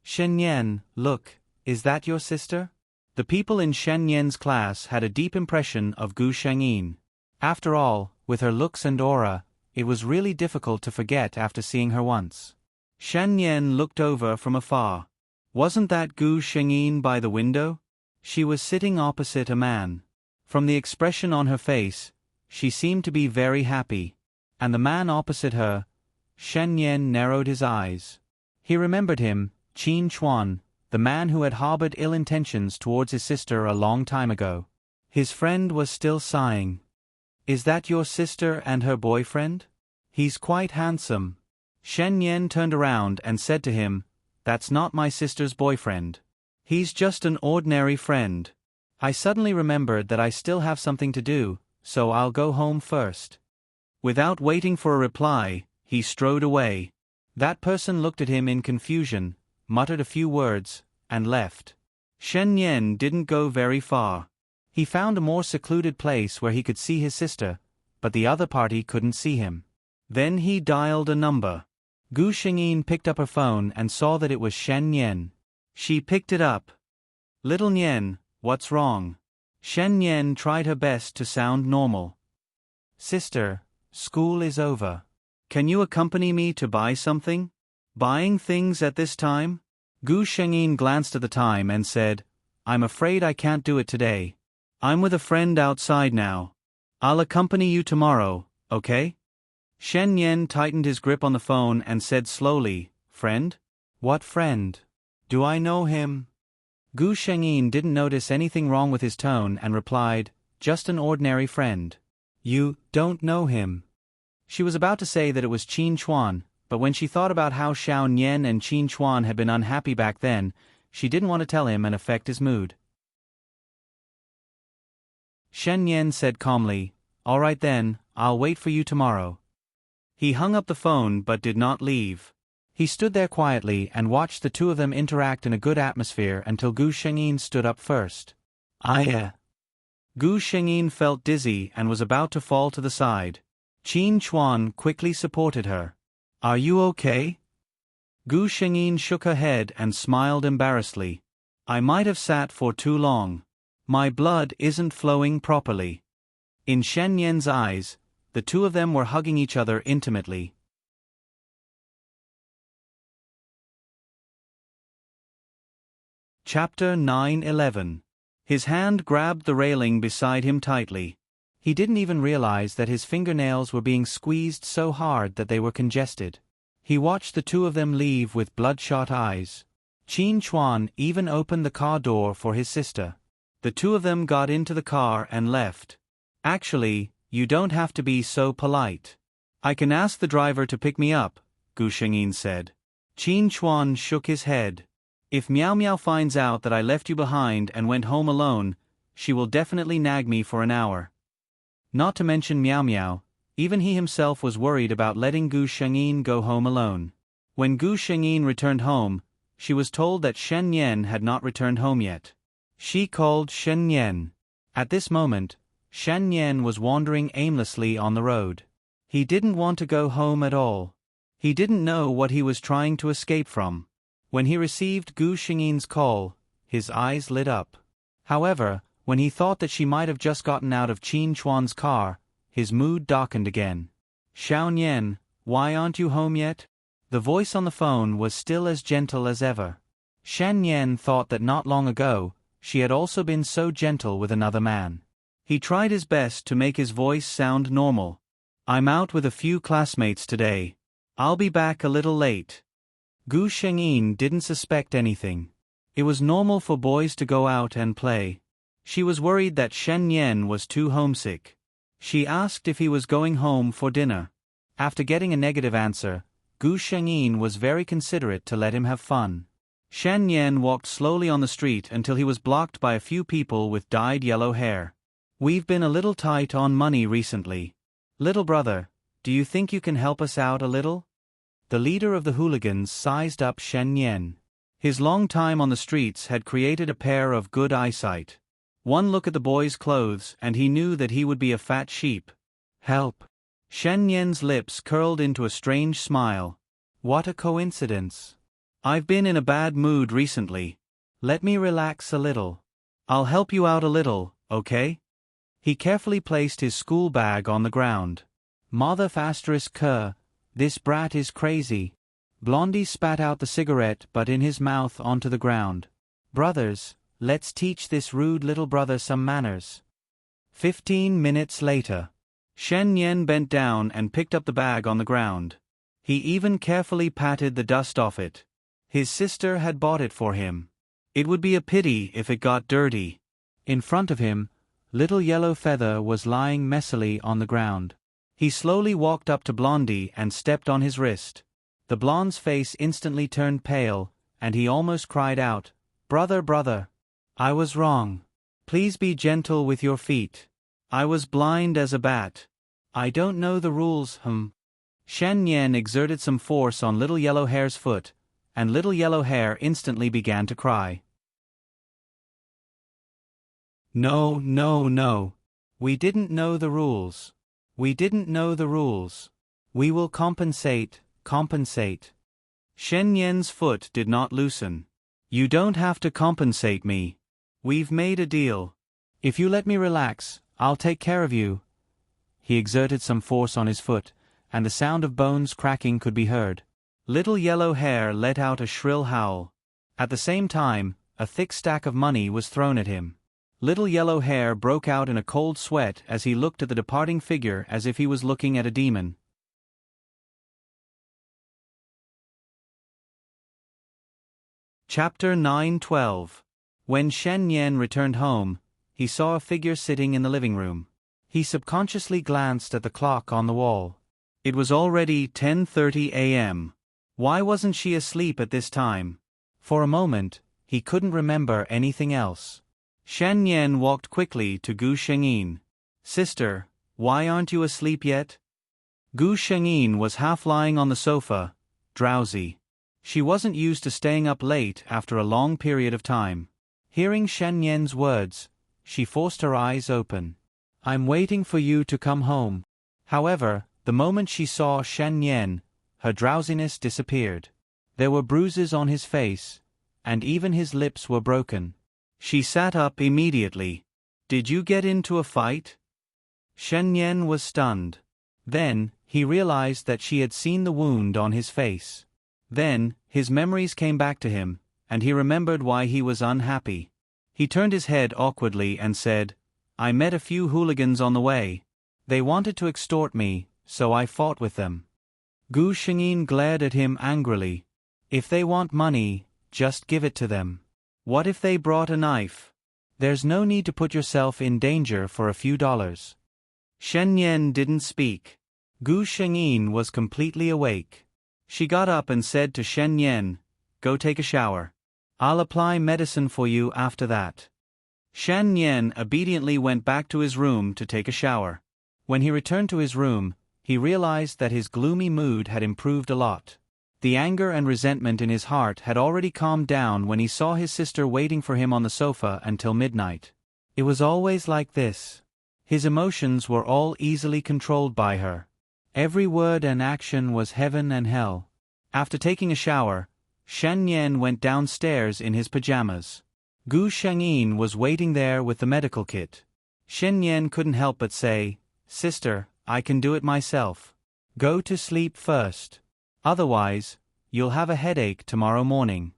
"Shen Yan, look, is that your sister?" The people in Shen Yan's class had a deep impression of Gu Shengyin. After all, with her looks and aura, it was really difficult to forget after seeing her once. Shen Yan looked over from afar. Wasn't that Gu Shengyin by the window? She was sitting opposite a man. From the expression on her face, she seemed to be very happy. And the man opposite her, Shen Yan narrowed his eyes. He remembered him, Qin Chuan, the man who had harbored ill intentions towards his sister a long time ago. His friend was still sighing. "Is that your sister and her boyfriend? He's quite handsome." Shen Yan turned around and said to him, "That's not my sister's boyfriend. He's just an ordinary friend. I suddenly remembered that I still have something to do, so I'll go home first." Without waiting for a reply, he strode away. That person looked at him in confusion, muttered a few words, and left. Shen Yan didn't go very far. He found a more secluded place where he could see his sister, but the other party couldn't see him. Then he dialed a number. Gu Shengyin picked up her phone and saw that it was Shen Yan. She picked it up. "Little Nian, what's wrong?" Shen Yan tried her best to sound normal. "Sister, school is over. Can you accompany me to buy something?" "Buying things at this time?" Gu Shengyin glanced at the time and said, "I'm afraid I can't do it today. I'm with a friend outside now. I'll accompany you tomorrow, okay?" Shen Yan tightened his grip on the phone and said slowly, "Friend? What friend? Do I know him?" Gu Shengyin didn't notice anything wrong with his tone and replied, "Just an ordinary friend." "You don't know him." She was about to say that it was Qin Chuan, but when she thought about how Xiao Nian and Qin Chuan had been unhappy back then, she didn't want to tell him and affect his mood. Shen Yan said calmly, "All right then, I'll wait for you tomorrow." He hung up the phone but did not leave. He stood there quietly and watched the two of them interact in a good atmosphere until Gu Shengyin stood up first. Gu Shengyin felt dizzy and was about to fall to the side. Qin Chuan quickly supported her. Are you okay? Gu Shengyin shook her head and smiled embarrassedly. I might have sat for too long. My blood isn't flowing properly. In Shen Yan's eyes, the two of them were hugging each other intimately. Chapter 9:11. His hand grabbed the railing beside him tightly. He didn't even realize that his fingernails were being squeezed so hard that they were congested. He watched the two of them leave with bloodshot eyes. Qin Chuan even opened the car door for his sister. The two of them got into the car and left. Actually, you don't have to be so polite. I can ask the driver to pick me up, Gu Shengyin said. Qin Chuan shook his head. If Miao Miao finds out that I left you behind and went home alone, she will definitely nag me for an hour. Not to mention Miao Miao, even he himself was worried about letting Gu Shengyin go home alone. When Gu Shengyin returned home, she was told that Shen Yan had not returned home yet. She called Shen Yan. At this moment, Shen Yan was wandering aimlessly on the road. He didn't want to go home at all. He didn't know what he was trying to escape from. When he received Gu Shengyin's call, his eyes lit up. However, when he thought that she might have just gotten out of Qin Chuan's car, his mood darkened again. Xiao Nian, why aren't you home yet? The voice on the phone was still as gentle as ever. Shen Yan thought that not long ago, she had also been so gentle with another man. He tried his best to make his voice sound normal. I'm out with a few classmates today. I'll be back a little late. Gu Shengyin didn't suspect anything. It was normal for boys to go out and play. She was worried that Shen Yan was too homesick. She asked if he was going home for dinner. After getting a negative answer, Gu Shengyin was very considerate to let him have fun. Shen Yan walked slowly on the street until he was blocked by a few people with dyed yellow hair. We've been a little tight on money recently. Little brother, do you think you can help us out a little? The leader of the hooligans sized up Shen Yan. His long time on the streets had created a pair of good eyesight. One look at the boy's clothes and he knew that he would be a fat sheep. Help. Shen Yan's lips curled into a strange smile. What a coincidence. I've been in a bad mood recently. Let me relax a little. I'll help you out a little, okay? He carefully placed his school bag on the ground. Mother ***, this brat is crazy. Blondie spat out the cigarette but in his mouth onto the ground. Brothers, let's teach this rude little brother some manners. 15 minutes later. Shen Yan bent down and picked up the bag on the ground. He even carefully patted the dust off it. His sister had bought it for him. It would be a pity if it got dirty. In front of him, Little Yellow Feather was lying messily on the ground. He slowly walked up to Blondie and stepped on his wrist. The blonde's face instantly turned pale, and he almost cried out, "Brother, brother! I was wrong. Please be gentle with your feet. I was blind as a bat. I don't know the rules, Shen Yan exerted some force on Little Yellow Hair's foot, and Little Yellow Hair instantly began to cry. No, no, no. We didn't know the rules. We didn't know the rules. We will compensate, compensate. Shen Yan's foot did not loosen. You don't have to compensate me. We've made a deal. If you let me relax, I'll take care of you. He exerted some force on his foot, and the sound of bones cracking could be heard. Little Yellow Hair let out a shrill howl. At the same time, a thick stack of money was thrown at him. Little Yellow Hair broke out in a cold sweat as he looked at the departing figure as if he was looking at a demon. Chapter 9:12. When Shen Yan returned home, he saw a figure sitting in the living room. He subconsciously glanced at the clock on the wall. It was already 10:30 a.m. Why wasn't she asleep at this time? For a moment, he couldn't remember anything else. Shen Yan walked quickly to Gu Shengyin. Sister, why aren't you asleep yet? Gu Shengyin was half lying on the sofa, drowsy. She wasn't used to staying up late after a long period of time. Hearing Shen Yan's words, she forced her eyes open. I'm waiting for you to come home. However, The moment she saw Shen Yan, her drowsiness disappeared. There were bruises on his face, and even his lips were broken. She sat up immediately. "Did you get into a fight?" Shen Yan was stunned. Then, he realized that she had seen the wound on his face. Then, his memories came back to him, and he remembered why he was unhappy. He turned his head awkwardly and said, "I met a few hooligans on the way. They wanted to extort me, so I fought with them." Gu Shengyin glared at him angrily. "If they want money, just give it to them. What if they brought a knife? There's no need to put yourself in danger for a few dollars." Shen Yan didn't speak. Gu Shengyin was completely awake. She got up and said to Shen Yan, "Go take a shower. I'll apply medicine for you after that." Shen Yan obediently went back to his room to take a shower. When he returned to his room, he realized that his gloomy mood had improved a lot. The anger and resentment in his heart had already calmed down when he saw his sister waiting for him on the sofa until midnight. It was always like this. His emotions were all easily controlled by her. Every word and action was heaven and hell. After taking a shower, Shen Yan went downstairs in his pajamas. Gu Shengyin was waiting there with the medical kit. Shen Yan couldn't help but say, "Sister, I can do it myself. Go to sleep first. Otherwise, you'll have a headache tomorrow morning."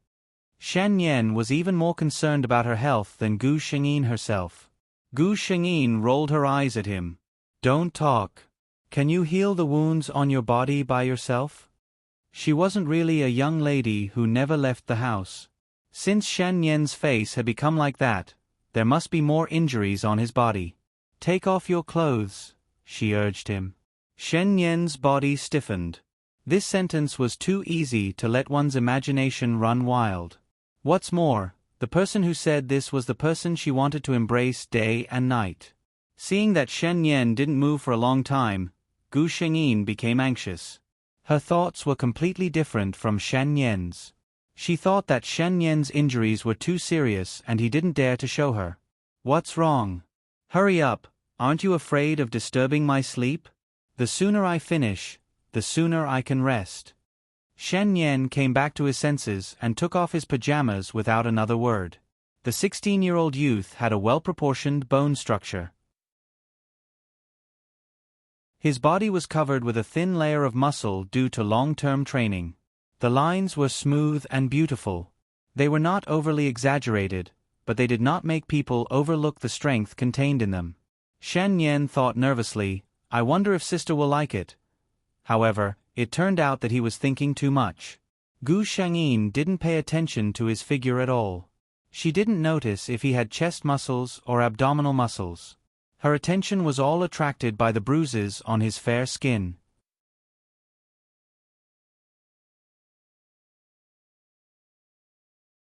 Shen Yan was even more concerned about her health than Gu Shengyin herself. Gu Shengyin rolled her eyes at him. "Don't talk. Can you heal the wounds on your body by yourself?" She wasn't really a young lady who never left the house. Since Shen Yan's face had become like that, there must be more injuries on his body. "Take off your clothes," she urged him. Shen Yan's body stiffened. This sentence was too easy to let one's imagination run wild. What's more, the person who said this was the person she wanted to embrace day and night. Seeing that Shen Yan didn't move for a long time, Gu Shengyin became anxious. Her thoughts were completely different from Shen Yan's. She thought that Shen Yan's injuries were too serious and he didn't dare to show her. "What's wrong? Hurry up, aren't you afraid of disturbing my sleep? The sooner I finish, the sooner I can rest." Shen Yan came back to his senses and took off his pajamas without another word. The 16-year-old youth had a well-proportioned bone structure. His body was covered with a thin layer of muscle due to long-term training. The lines were smooth and beautiful. They were not overly exaggerated, but they did not make people overlook the strength contained in them. Shen Yan thought nervously, "I wonder if sister will like it." However, it turned out that he was thinking too much. Gu Shengyin didn't pay attention to his figure at all. She didn't notice if he had chest muscles or abdominal muscles. Her attention was all attracted by the bruises on his fair skin.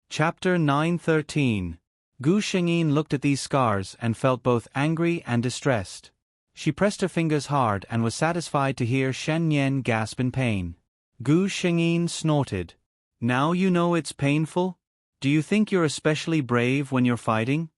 Chapter 9:13. Gu Shengyin looked at these scars and felt both angry and distressed. She pressed her fingers hard and was satisfied to hear Shen Yan gasp in pain. Gu Shengyin snorted. "Now you know it's painful? Do you think you're especially brave when you're fighting?"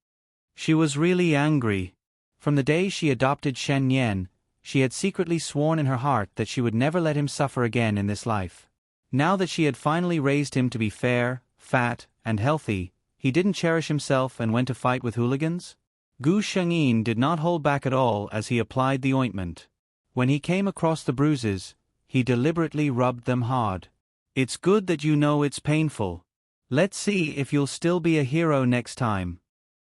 She was really angry. From the day she adopted Shen Yan, she had secretly sworn in her heart that she would never let him suffer again in this life. Now that she had finally raised him to be fair, fat, and healthy, he didn't cherish himself and went to fight with hooligans? Gu Shengyin did not hold back at all as he applied the ointment. When he came across the bruises, he deliberately rubbed them hard. "It's good that you know it's painful. Let's see if you'll still be a hero next time."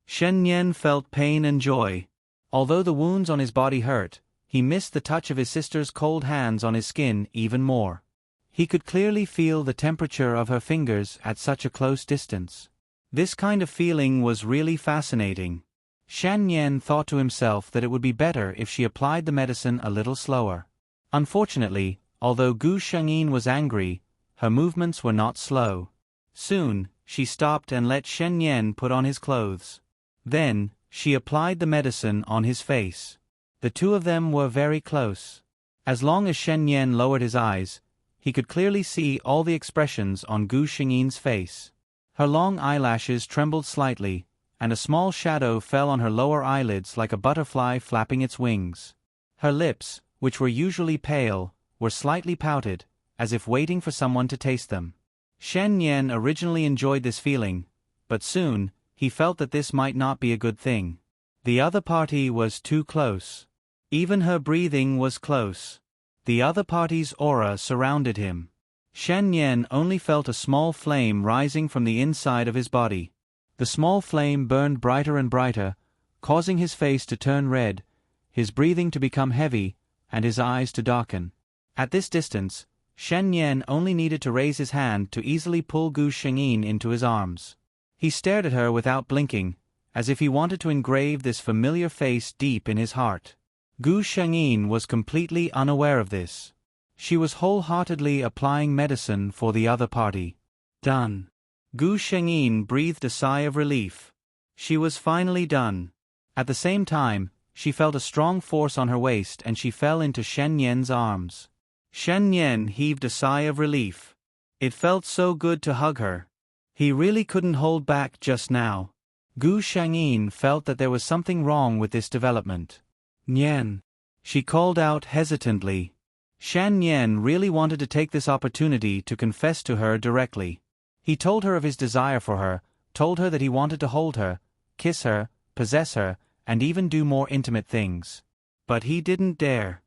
Shen Yan felt pain and joy. Although the wounds on his body hurt, he missed the touch of his sister's cold hands on his skin even more. He could clearly feel the temperature of her fingers at such a close distance. This kind of feeling was really fascinating. Shen Yan thought to himself that it would be better if she applied the medicine a little slower. Unfortunately, although Gu Shengyin was angry, her movements were not slow. Soon, she stopped and let Shen Yan put on his clothes. Then, she applied the medicine on his face. The two of them were very close. As long as Shen Yan lowered his eyes, he could clearly see all the expressions on Gu Shengyin's face. Her long eyelashes trembled slightly, and a small shadow fell on her lower eyelids like a butterfly flapping its wings. Her lips, which were usually pale, were slightly pouted, as if waiting for someone to taste them. Shen Yan originally enjoyed this feeling, but soon, he felt that this might not be a good thing. The other party was too close. Even her breathing was close. The other party's aura surrounded him. Shen Yan only felt a small flame rising from the inside of his body. The small flame burned brighter and brighter, causing his face to turn red, his breathing to become heavy, and his eyes to darken. At this distance, Shen Yan only needed to raise his hand to easily pull Gu Shengyin into his arms. He stared at her without blinking, as if he wanted to engrave this familiar face deep in his heart. Gu Shengyin was completely unaware of this. She was wholeheartedly applying medicine for the other party. Done. Gu Shengyin breathed a sigh of relief. She was finally done. At the same time, she felt a strong force on her waist and she fell into Shen Yan's arms. Shen Yan heaved a sigh of relief. It felt so good to hug her. He really couldn't hold back just now. Gu Shengyin felt that there was something wrong with this development. Nian. She called out hesitantly. Shen Yan really wanted to take this opportunity to confess to her directly. He told her of his desire for her, told her that he wanted to hold her, kiss her, possess her, and even do more intimate things. But he didn't dare.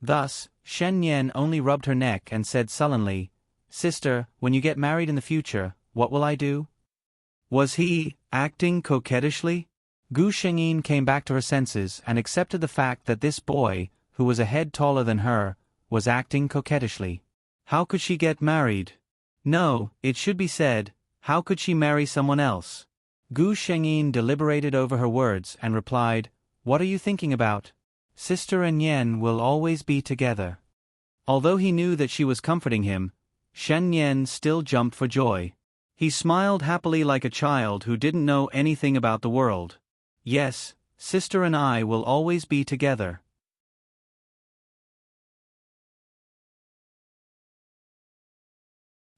Thus, Shen Yan only rubbed her neck and said sullenly, "Sister, when you get married in the future, what will I do?" Was he acting coquettishly? Gu Shengyin came back to her senses and accepted the fact that this boy, who was a head taller than her, was acting coquettishly. How could she get married? No, it should be said, how could she marry someone else? Gu Shengyin deliberated over her words and replied, "What are you thinking about? Sister and Yan will always be together." Although he knew that she was comforting him, Shen Yan still jumped for joy. He smiled happily like a child who didn't know anything about the world. "Yes, sister and I will always be together."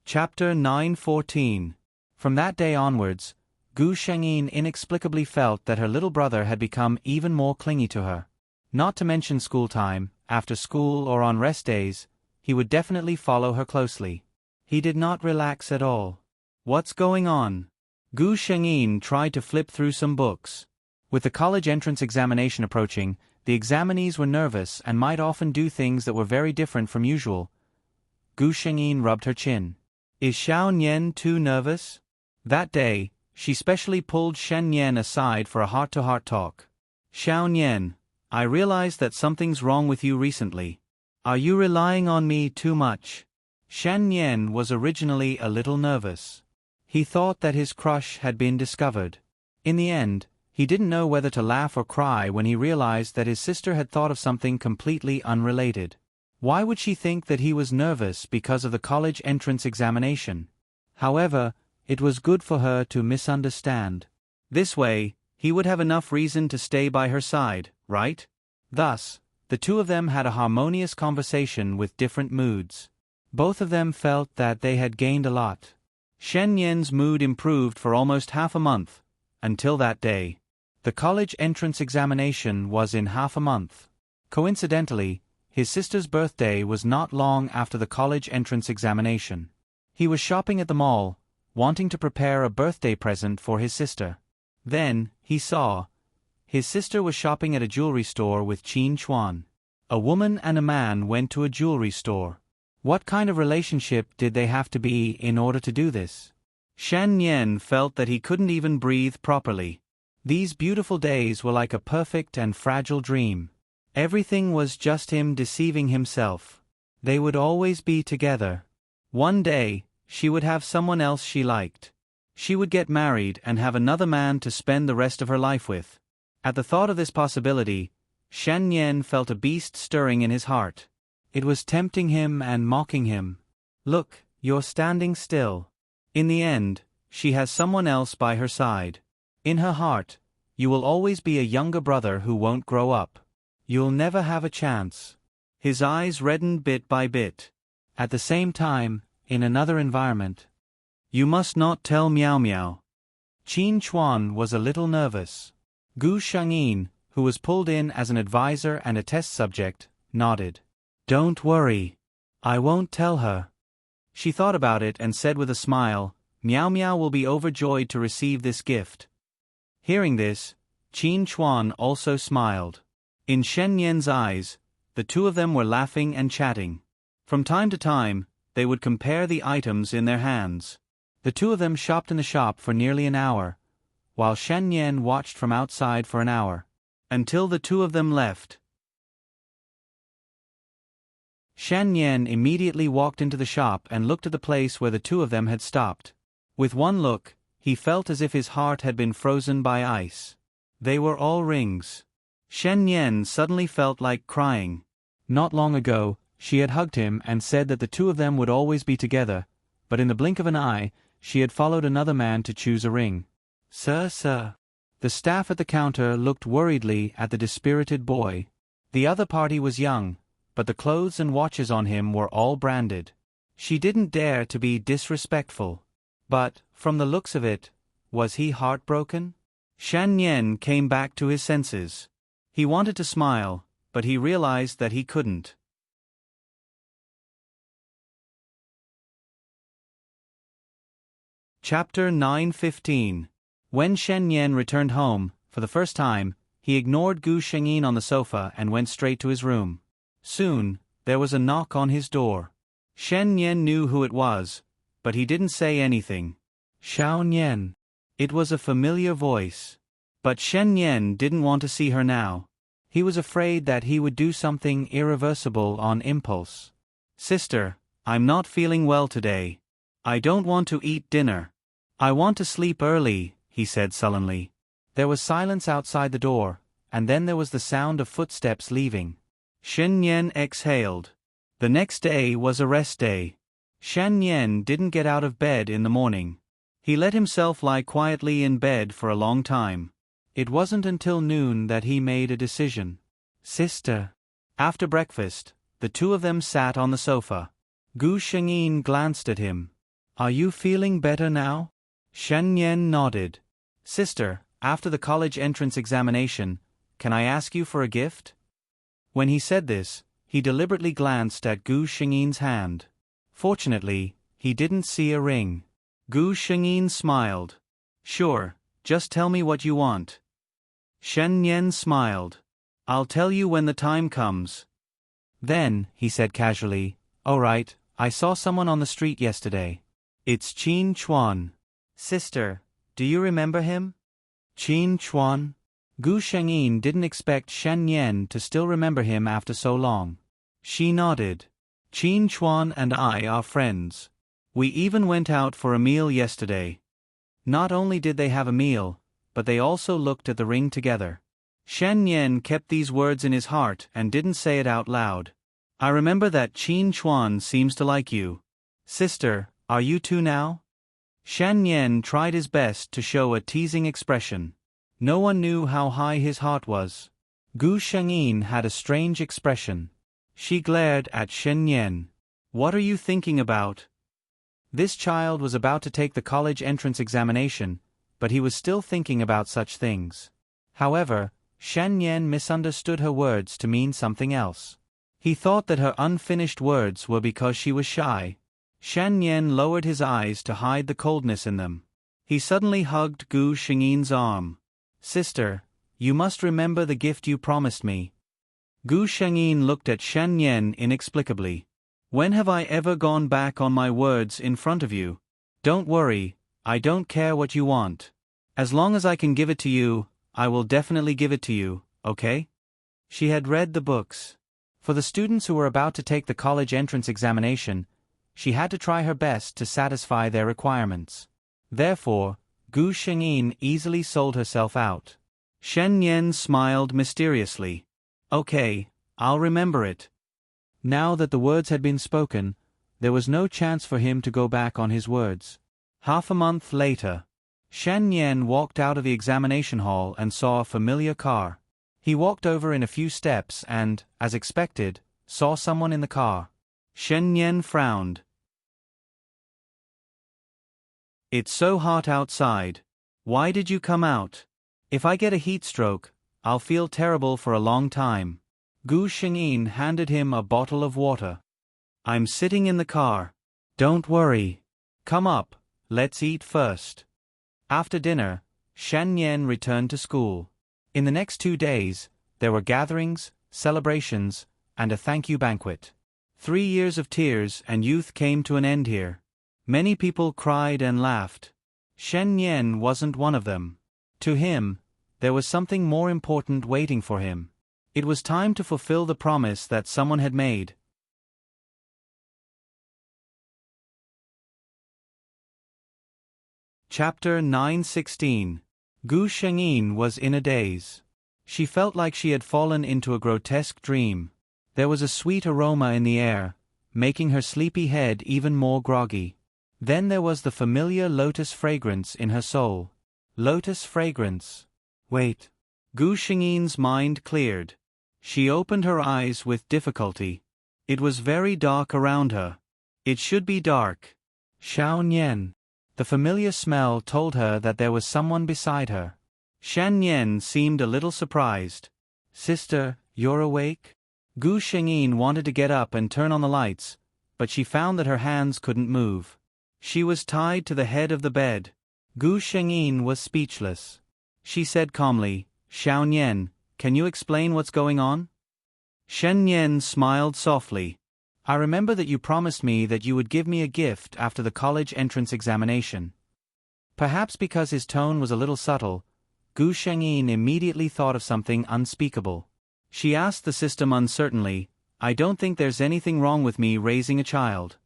Chapter 9:14. From that day onwards, Gu Shengyin inexplicably felt that her little brother had become even more clingy to her. Not to mention school time, after school or on rest days, he would definitely follow her closely. He did not relax at all. What's going on? Gu Shengyin tried to flip through some books. With the college entrance examination approaching, the examinees were nervous and might often do things that were very different from usual. Gu Shengyin rubbed her chin. Is Xiao Nian too nervous? That day, she specially pulled Shen Yan aside for a heart-to-heart talk. Xiao Nian, I realize that something's wrong with you recently. Are you relying on me too much? Shen Yan was originally a little nervous. He thought that his crush had been discovered. In the end, he didn't know whether to laugh or cry when he realized that his sister had thought of something completely unrelated. Why would she think that he was nervous because of the college entrance examination? However, it was good for her to misunderstand. This way, he would have enough reason to stay by her side, right? Thus, the two of them had a harmonious conversation with different moods. Both of them felt that they had gained a lot. Shen Yan's mood improved for almost half a month, until that day. The college entrance examination was in half a month. Coincidentally, his sister's birthday was not long after the college entrance examination. He was shopping at the mall, wanting to prepare a birthday present for his sister. Then, he saw, his sister was shopping at a jewelry store with Qin Chuan. A woman and a man went to a jewelry store. What kind of relationship did they have to be in order to do this? Shen Yan felt that he couldn't even breathe properly. These beautiful days were like a perfect and fragile dream. Everything was just him deceiving himself. They would always be together. One day, she would have someone else she liked. She would get married and have another man to spend the rest of her life with. At the thought of this possibility, Shen Yan felt a beast stirring in his heart. It was tempting him and mocking him. Look, you're standing still. In the end, she has someone else by her side. In her heart, you will always be a younger brother who won't grow up. You'll never have a chance. His eyes reddened bit by bit. At the same time, in another environment. You must not tell Miao Miao. Qin Chuan was a little nervous. Gu Shengyin, who was pulled in as an advisor and a test subject, nodded. "Don't worry. I won't tell her." She thought about it and said with a smile, "Meow Meow will be overjoyed to receive this gift." Hearing this, Qin Chuan also smiled. In Shen Yan's eyes, the two of them were laughing and chatting. From time to time, they would compare the items in their hands. The two of them shopped in the shop for nearly an hour, while Shen Yan watched from outside for an hour, until the two of them left. Shen Yan immediately walked into the shop and looked at the place where the two of them had stopped. With one look, he felt as if his heart had been frozen by ice. They were all rings. Shen Yan suddenly felt like crying. Not long ago, she had hugged him and said that the two of them would always be together, but in the blink of an eye, she had followed another man to choose a ring. Sir. The staff at the counter looked worriedly at the dispirited boy. The other party was young, but the clothes and watches on him were all branded. She didn't dare to be disrespectful. But, from the looks of it, was he heartbroken? Shen Yan came back to his senses. He wanted to smile, but he realized that he couldn't. Chapter 9:15. When Shen Yan returned home, for the first time, he ignored Gu Shengyin on the sofa and went straight to his room. Soon, there was a knock on his door. Shen Yan knew who it was, but he didn't say anything. "Xiao Nian." It was a familiar voice. But Shen Yan didn't want to see her now. He was afraid that he would do something irreversible on impulse. "Sister, I'm not feeling well today. I don't want to eat dinner. I want to sleep early," he said sullenly. There was silence outside the door, and then there was the sound of footsteps leaving. Shen Yan exhaled. The next day was a rest day. Shen Yan didn't get out of bed in the morning. He let himself lie quietly in bed for a long time. It wasn't until noon that he made a decision. "Sister." After breakfast, the two of them sat on the sofa. Gu Shengyin glanced at him. "Are you feeling better now?" Shen Yan nodded. "Sister, after the college entrance examination, can I ask you for a gift?" When he said this, he deliberately glanced at Gu Shengyin's hand. Fortunately, he didn't see a ring. Gu Shengyin smiled. "Sure, just tell me what you want." Shen Yan smiled. "I'll tell you when the time comes." Then, he said casually, "All right, I saw someone on the street yesterday. It's Qin Chuan." "Sister, do you remember him?" "Qin Chuan?" Gu Shengyin didn't expect Shen Yan to still remember him after so long. She nodded. "Qin Chuan and I are friends. We even went out for a meal yesterday." Not only did they have a meal, but they also looked at the ring together. Shen Yan kept these words in his heart and didn't say it out loud. "I remember that Qin Chuan seems to like you. Sister, are you two now?" Shen Yan tried his best to show a teasing expression. No one knew how high his heart was. Gu Shengyin had a strange expression. She glared at Shen Yan. "What are you thinking about?" This child was about to take the college entrance examination, but he was still thinking about such things. However, Shen Yan misunderstood her words to mean something else. He thought that her unfinished words were because she was shy. Shen Yan lowered his eyes to hide the coldness in them. He suddenly hugged Gu Shengyin's arm. "Sister, you must remember the gift you promised me." Gu Shengyin looked at Shen Yan inexplicably. "When have I ever gone back on my words in front of you? Don't worry, I don't care what you want. As long as I can give it to you, I will definitely give it to you, okay?" She had read the books. For the students who were about to take the college entrance examination, she had to try her best to satisfy their requirements. Therefore, Gu Shengyin easily sold herself out. Shen Yan smiled mysteriously. "Okay, I'll remember it." Now that the words had been spoken, there was no chance for him to go back on his words. Half a month later, Shen Yan walked out of the examination hall and saw a familiar car. He walked over in a few steps and, as expected, saw someone in the car. Shen Yan frowned. "It's so hot outside. Why did you come out? If I get a heat stroke, I'll feel terrible for a long time. Gu Shengyin handed him a bottle of water. I'm sitting in the car. Don't worry. Come up, let's eat first. After dinner, Shen Yan returned to school. In the next 2 days, there were gatherings, celebrations, and a thank you banquet. 3 years of tears and youth came to an end here. Many people cried and laughed. Shen Yan wasn't one of them. To him, there was something more important waiting for him. It was time to fulfill the promise that someone had made. Chapter 9:16. Gu Shengyin was in a daze. She felt like she had fallen into a grotesque dream. There was a sweet aroma in the air, making her sleepy head even more groggy. Then there was the familiar lotus fragrance in her soul. Lotus fragrance. Wait. Gu Shengyin's mind cleared. She opened her eyes with difficulty. It was very dark around her. It should be dark. Xiao Nian. The familiar smell told her that there was someone beside her. Shen Yan seemed a little surprised. Sister, you're awake? Gu Shengyin wanted to get up and turn on the lights, but she found that her hands couldn't move. She was tied to the head of the bed. Gu Shengyin was speechless. She said calmly, Xiao Nian, can you explain what's going on? Shen Yan smiled softly. I remember that you promised me that you would give me a gift after the college entrance examination. Perhaps because his tone was a little subtle, Gu Shengyin immediately thought of something unspeakable. She asked the system uncertainly, I don't think there's anything wrong with me raising a child.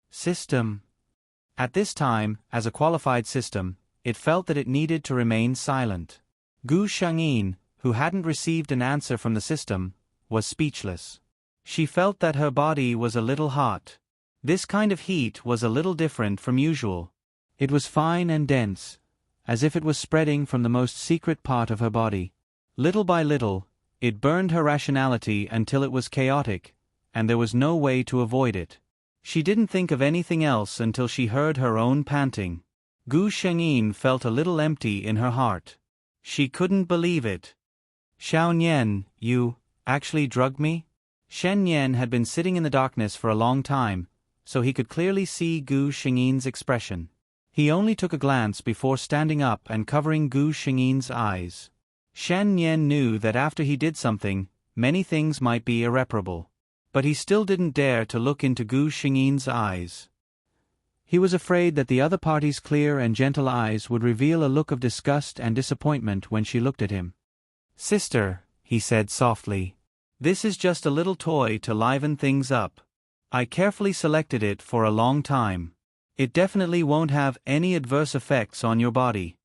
System. At this time, as a qualified system, it felt that it needed to remain silent. Gu Shengyin, who hadn't received an answer from the system, was speechless. She felt that her body was a little hot. This kind of heat was a little different from usual. It was fine and dense, as if it was spreading from the most secret part of her body. Little by little, it burned her rationality until it was chaotic, and there was no way to avoid it. She didn't think of anything else until she heard her own panting. Gu Shengyin felt a little empty in her heart. She couldn't believe it. Xiao Nian, you actually drugged me? Shen Yan had been sitting in the darkness for a long time, so he could clearly see Gu Shengyin's expression. He only took a glance before standing up and covering Gu Shengyin's eyes. Shen Yan knew that after he did something, many things might be irreparable. But he still didn't dare to look into Gu Shengyin's eyes. He was afraid that the other party's clear and gentle eyes would reveal a look of disgust and disappointment when she looked at him. Sister, he said softly. This is just a little toy to liven things up. I carefully selected it for a long time. It definitely won't have any adverse effects on your body.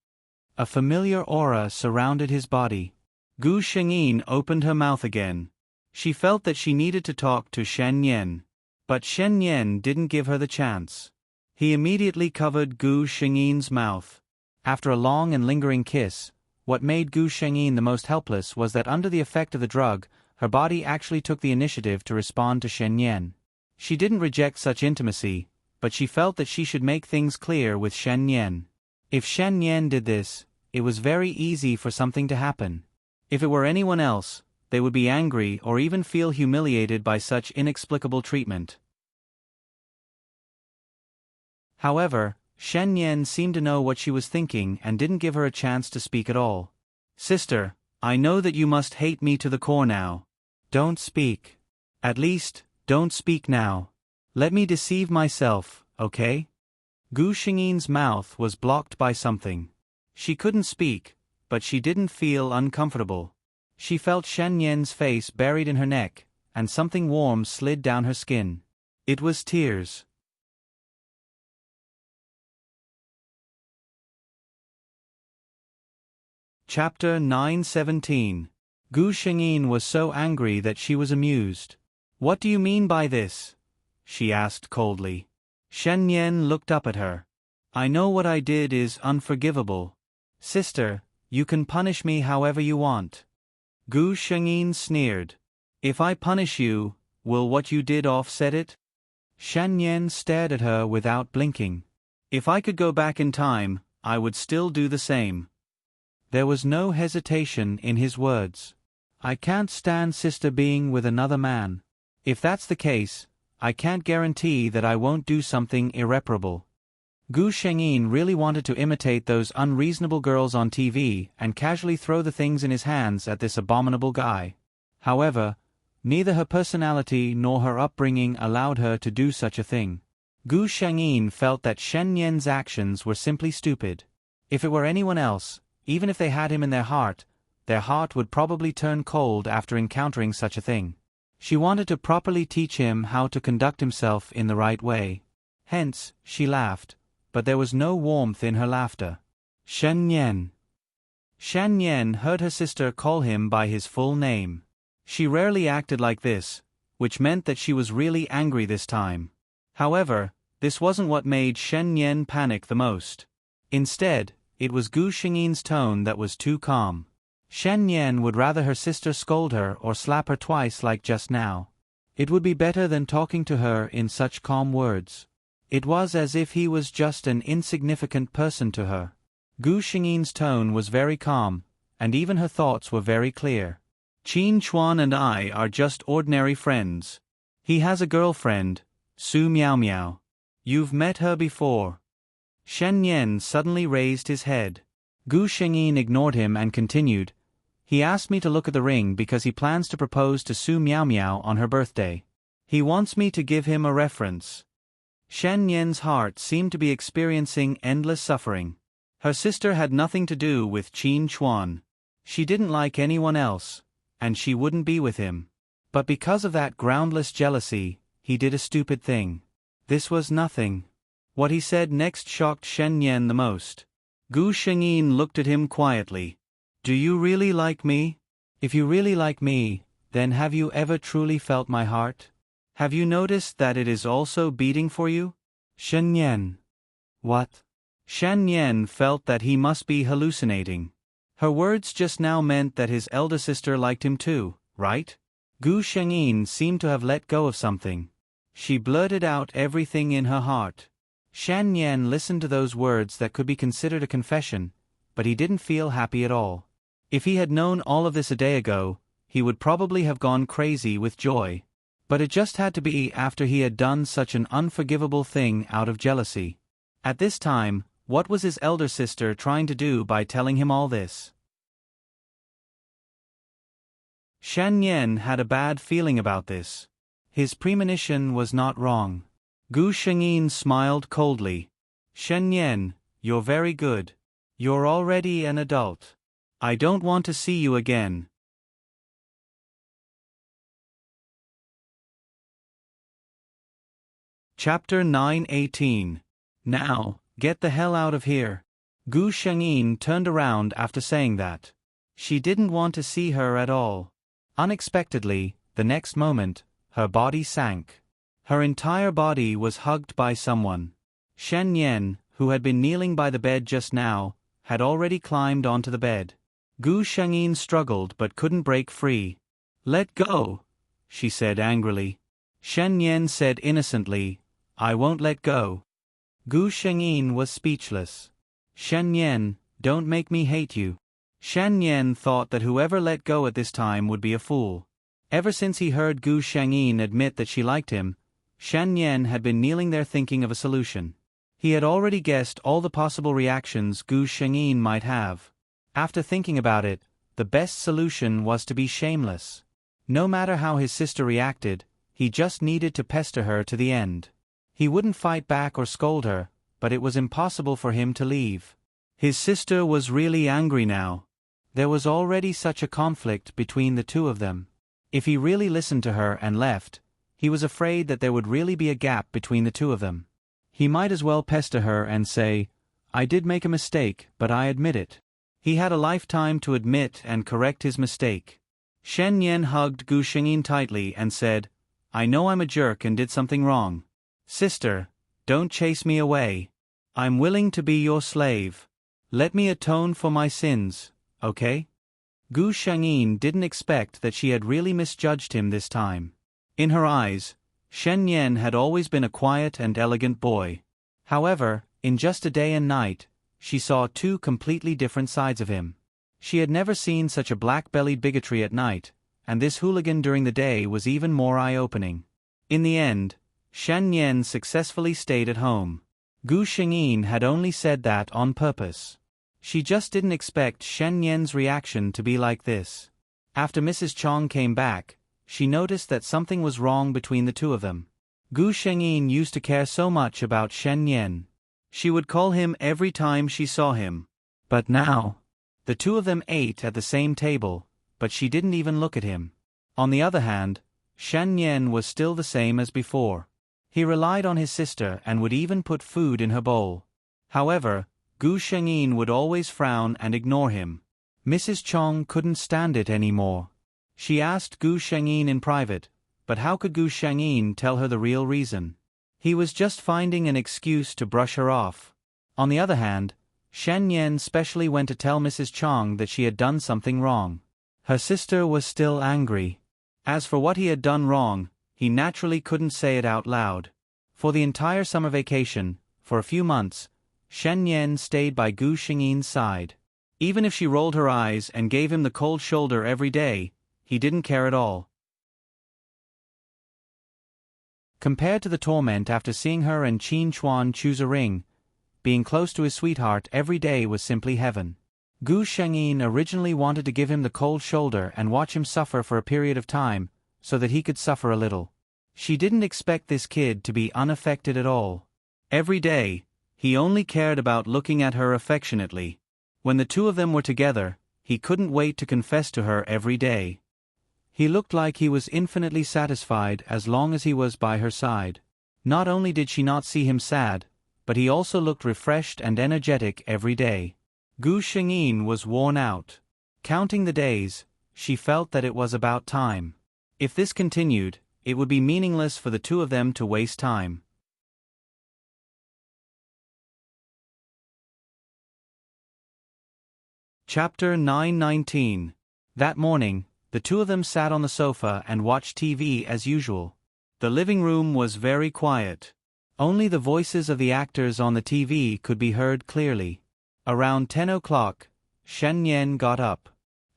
A familiar aura surrounded his body. Gu Shengyin opened her mouth again. She felt that she needed to talk to Shen Yan. But Shen Yan didn't give her the chance. He immediately covered Gu Shengyin's mouth. After a long and lingering kiss, what made Gu Shengyin the most helpless was that under the effect of the drug, her body actually took the initiative to respond to Shen Yan. She didn't reject such intimacy, but she felt that she should make things clear with Shen Yan. If Shen Yan did this, it was very easy for something to happen. If it were anyone else, they would be angry or even feel humiliated by such inexplicable treatment. However, Shen Yan seemed to know what she was thinking and didn't give her a chance to speak at all. Sister, I know that you must hate me to the core now. Don't speak. At least, don't speak now. Let me deceive myself, okay? Gu Shengyin's mouth was blocked by something. She couldn't speak, but she didn't feel uncomfortable. She felt Shen Yan's face buried in her neck, and something warm slid down her skin. It was tears. Chapter 9:17. Gu Shengyin was so angry that she was amused. What do you mean by this? She asked coldly. Shen Yan looked up at her. I know what I did is unforgivable. Sister, you can punish me however you want. Gu Shengyin sneered. If I punish you, will what you did offset it? Shen Yan stared at her without blinking. If I could go back in time, I would still do the same. There was no hesitation in his words. I can't stand sister being with another man. If that's the case, I can't guarantee that I won't do something irreparable. Gu Shengyin really wanted to imitate those unreasonable girls on TV and casually throw the things in his hands at this abominable guy. However, neither her personality nor her upbringing allowed her to do such a thing. Gu Shengyin felt that Shen Yan's actions were simply stupid. If it were anyone else, even if they had him in their heart would probably turn cold after encountering such a thing. She wanted to properly teach him how to conduct himself in the right way. Hence, she laughed, but there was no warmth in her laughter. Shen Yan. Shen Yan heard her sister call him by his full name. She rarely acted like this, which meant that she was really angry this time. However, this wasn't what made Shen Yan panic the most. Instead, it was Gu Shengyin's tone that was too calm. Shen Yan would rather her sister scold her or slap her twice like just now. It would be better than talking to her in such calm words. It was as if he was just an insignificant person to her. Gu Shengyin's tone was very calm, and even her thoughts were very clear. Qin Chuan and I are just ordinary friends. He has a girlfriend, Su Miao Miao. You've met her before. Shen Yan suddenly raised his head. Gu Shengyin ignored him and continued, He asked me to look at the ring because he plans to propose to Su Miao Miao on her birthday. He wants me to give him a reference. Shen Yan's heart seemed to be experiencing endless suffering. Her sister had nothing to do with Qin Chuan. She didn't like anyone else, and she wouldn't be with him. But because of that groundless jealousy, he did a stupid thing. This was nothing. What he said next shocked Shen Yan the most. Gu Shengyin looked at him quietly. Do you really like me? If you really like me, then have you ever truly felt my heart? Have you noticed that it is also beating for you? Shen Yan. What? Shen Yan felt that he must be hallucinating. Her words just now meant that his elder sister liked him too, right? Gu Shengyin seemed to have let go of something. She blurted out everything in her heart. Shen Yan listened to those words that could be considered a confession, but he didn't feel happy at all. If he had known all of this a day ago, he would probably have gone crazy with joy. But it just had to be after he had done such an unforgivable thing out of jealousy. At this time, what was his elder sister trying to do by telling him all this? Shen Yan had a bad feeling about this. His premonition was not wrong. Gu Shengyin smiled coldly. Shen Yan, you're very good. You're already an adult. I don't want to see you again. Chapter 9:18. Now, get the hell out of here. Gu Shengyin turned around after saying that. She didn't want to see her at all. Unexpectedly, the next moment, her body sank. Her entire body was hugged by someone. Shen Yan, who had been kneeling by the bed just now, had already climbed onto the bed. Gu Shengyin struggled but couldn't break free. Let go, she said angrily. Shen Yan said innocently, I won't let go. Gu Shengyin was speechless. Shen Yan, don't make me hate you. Shen Yan thought that whoever let go at this time would be a fool. Ever since he heard Gu Shengyin admit that she liked him, Shen Yan had been kneeling there thinking of a solution. He had already guessed all the possible reactions Gu Shengyin might have. After thinking about it, the best solution was to be shameless. No matter how his sister reacted, he just needed to pester her to the end. He wouldn't fight back or scold her, but it was impossible for him to leave. His sister was really angry now. There was already such a conflict between the two of them. If he really listened to her and left, he was afraid that there would really be a gap between the two of them. He might as well pester her and say, I did make a mistake, but I admit it. He had a lifetime to admit and correct his mistake. Shen Yan hugged Gu Shengyin tightly and said, I know I'm a jerk and did something wrong. Sister, don't chase me away. I'm willing to be your slave. Let me atone for my sins, okay? Gu Shengyin didn't expect that she had really misjudged him this time. In her eyes, Shen Yan had always been a quiet and elegant boy. However, in just a day and night, she saw two completely different sides of him. She had never seen such a black-bellied bigotry at night, and this hooligan during the day was even more eye-opening. In the end, Shen Yan successfully stayed at home. Gu Shengyin had only said that on purpose. She just didn't expect Shen Yan's reaction to be like this. After Mrs. Chong came back, she noticed that something was wrong between the two of them. Gu Shengyin used to care so much about Shen Yan. She would call him every time she saw him. But now, the two of them ate at the same table, but she didn't even look at him. On the other hand, Shen Yan was still the same as before. He relied on his sister and would even put food in her bowl. However, Gu Shengyin would always frown and ignore him. Mrs. Chong couldn't stand it anymore. She asked Gu Shengyin in private, but how could Gu Shengyin tell her the real reason? He was just finding an excuse to brush her off. On the other hand, Shen Yan specially went to tell Mrs. Chong that she had done something wrong. Her sister was still angry. As for what he had done wrong, he naturally couldn't say it out loud. For the entire summer vacation, for a few months, Shen Yan stayed by Gu Shengyin's side. Even if she rolled her eyes and gave him the cold shoulder every day, he didn't care at all. Compared to the torment after seeing her and Qin Chuan choose a ring, being close to his sweetheart every day was simply heaven. Gu Shengyin originally wanted to give him the cold shoulder and watch him suffer for a period of time, so that he could suffer a little. She didn't expect this kid to be unaffected at all. Every day, he only cared about looking at her affectionately. When the two of them were together, he couldn't wait to confess to her every day. He looked like he was infinitely satisfied as long as he was by her side. Not only did she not see him sad, but he also looked refreshed and energetic every day. Gu Shengyin was worn out. Counting the days, she felt that it was about time. If this continued, it would be meaningless for the two of them to waste time. Chapter 919. That morning, the two of them sat on the sofa and watched TV as usual. The living room was very quiet. Only the voices of the actors on the TV could be heard clearly. Around 10 o'clock, Shen Yan got up.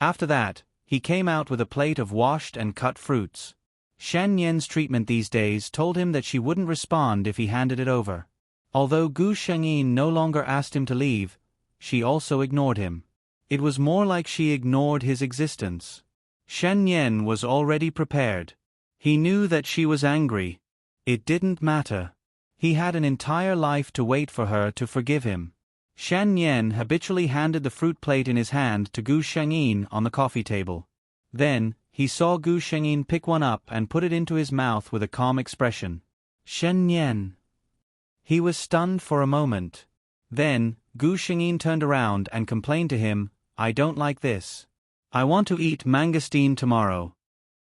After that, he came out with a plate of washed and cut fruits. Shen Yan's treatment these days told him that she wouldn't respond if he handed it over. Although Gu Shengyin no longer asked him to leave, she also ignored him. It was more like she ignored his existence. Shen Yan was already prepared. He knew that she was angry. It didn't matter. He had an entire life to wait for her to forgive him. Shen Yan habitually handed the fruit plate in his hand to Gu Shengyin on the coffee table. Then, he saw Gu Shengyin pick one up and put it into his mouth with a calm expression. Shen Yan. He was stunned for a moment. Then, Gu Shengyin turned around and complained to him, "I don't like this. I want to eat mangosteen tomorrow."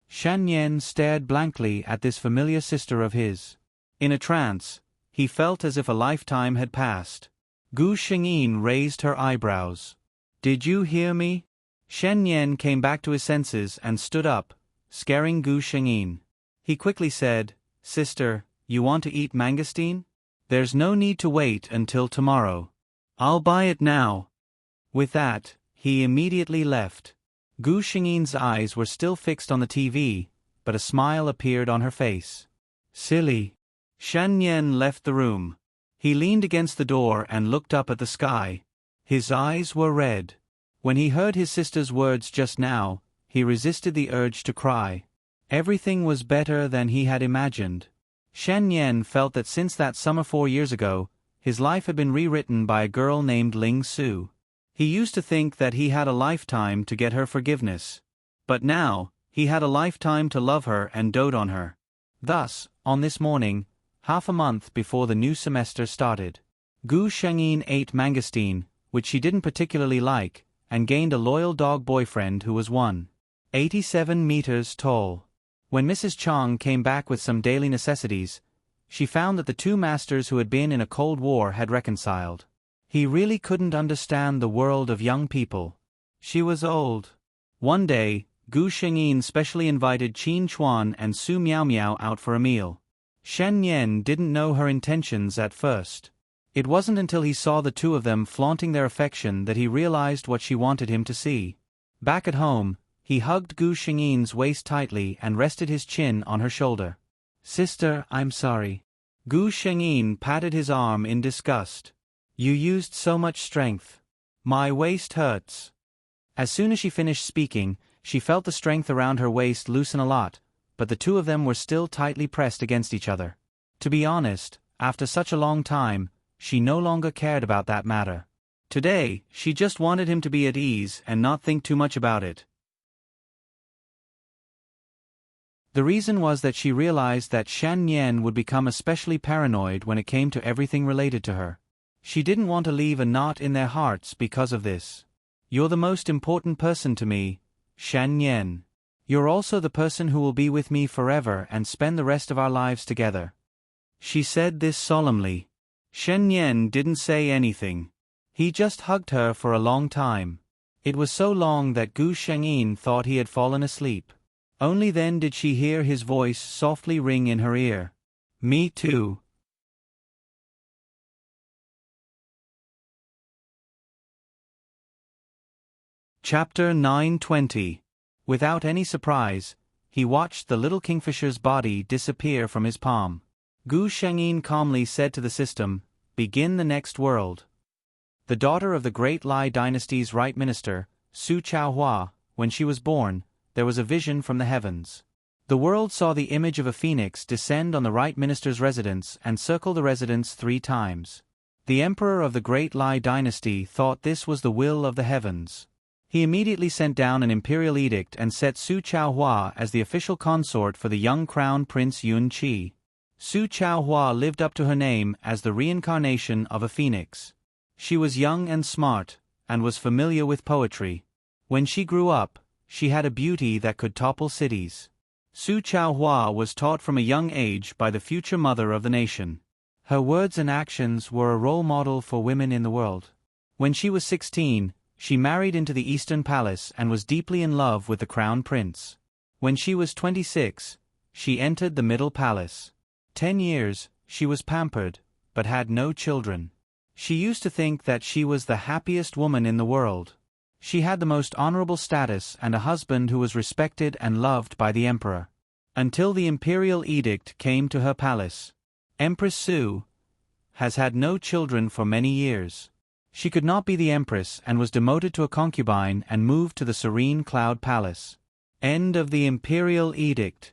Shen Yan stared blankly at this familiar sister of his. In a trance, he felt as if a lifetime had passed. Gu Shengyin raised her eyebrows. "Did you hear me?" Shen Yan came back to his senses and stood up, scaring Gu Shengyin. He quickly said, "Sister, you want to eat mangosteen? There's no need to wait until tomorrow. I'll buy it now." With that, he immediately left. Gu Shengyin's eyes were still fixed on the TV, but a smile appeared on her face. "Silly." Shen Yan left the room. He leaned against the door and looked up at the sky. His eyes were red. When he heard his sister's words just now, he resisted the urge to cry. Everything was better than he had imagined. Shen Yan felt that since that summer 4 years ago, his life had been rewritten by a girl named Ling Su. He used to think that he had a lifetime to get her forgiveness. But now, he had a lifetime to love her and dote on her. Thus, on this morning, half a month before the new semester started, Gu Shengyin ate mangosteen, which she didn't particularly like, and gained a loyal dog boyfriend who was 187 meters tall. When Mrs. Chong came back with some daily necessities, she found that the two masters who had been in a cold war had reconciled. He really couldn't understand the world of young people. She was old. One day, Gu Shengyin specially invited Qin Chuan and Su Miao Miao out for a meal. Shen Yan didn't know her intentions at first. It wasn't until he saw the two of them flaunting their affection that he realized what she wanted him to see. Back at home, he hugged Gu Xingyi's waist tightly and rested his chin on her shoulder. "Sister, I'm sorry." Gu Xingyi patted his arm in disgust. "You used so much strength. My waist hurts." As soon as she finished speaking, she felt the strength around her waist loosen a lot, but the two of them were still tightly pressed against each other. To be honest, after such a long time, she no longer cared about that matter. Today, she just wanted him to be at ease and not think too much about it. The reason was that she realized that Shen Yan would become especially paranoid when it came to everything related to her. She didn't want to leave a knot in their hearts because of this. "You're the most important person to me, Shen Yan. You're also the person who will be with me forever and spend the rest of our lives together." She said this solemnly. Shen Yan didn't say anything. He just hugged her for a long time. It was so long that Gu Shengyin thought he had fallen asleep. Only then did she hear his voice softly ring in her ear. "Me too." Chapter 920. Without any surprise, he watched the little kingfisher's body disappear from his palm. Gu Shengyin calmly said to the system, "Begin the next world." The daughter of the Great Lai dynasty's right minister, Su Chaohua, when she was born, there was a vision from the heavens. The world saw the image of a phoenix descend on the right minister's residence and circle the residence 3 times. The emperor of the Great Lai dynasty thought this was the will of the heavens. He immediately sent down an imperial edict and set Su Chaohua as the official consort for the young crown prince Yun Qi. Su Chaohua lived up to her name as the reincarnation of a phoenix. She was young and smart, and was familiar with poetry. When she grew up, she had a beauty that could topple cities. Su Chaohua was taught from a young age by the future mother of the nation. Her words and actions were a role model for women in the world. When she was 16, she married into the Eastern Palace and was deeply in love with the crown prince. When she was 26, she entered the Middle Palace. 10 years, she was pampered, but had no children. She used to think that she was the happiest woman in the world. She had the most honorable status and a husband who was respected and loved by the emperor. Until the imperial edict came to her palace. Empress Su has had no children for many years. She could not be the empress and was demoted to a concubine and moved to the Serene Cloud Palace. End of the imperial edict.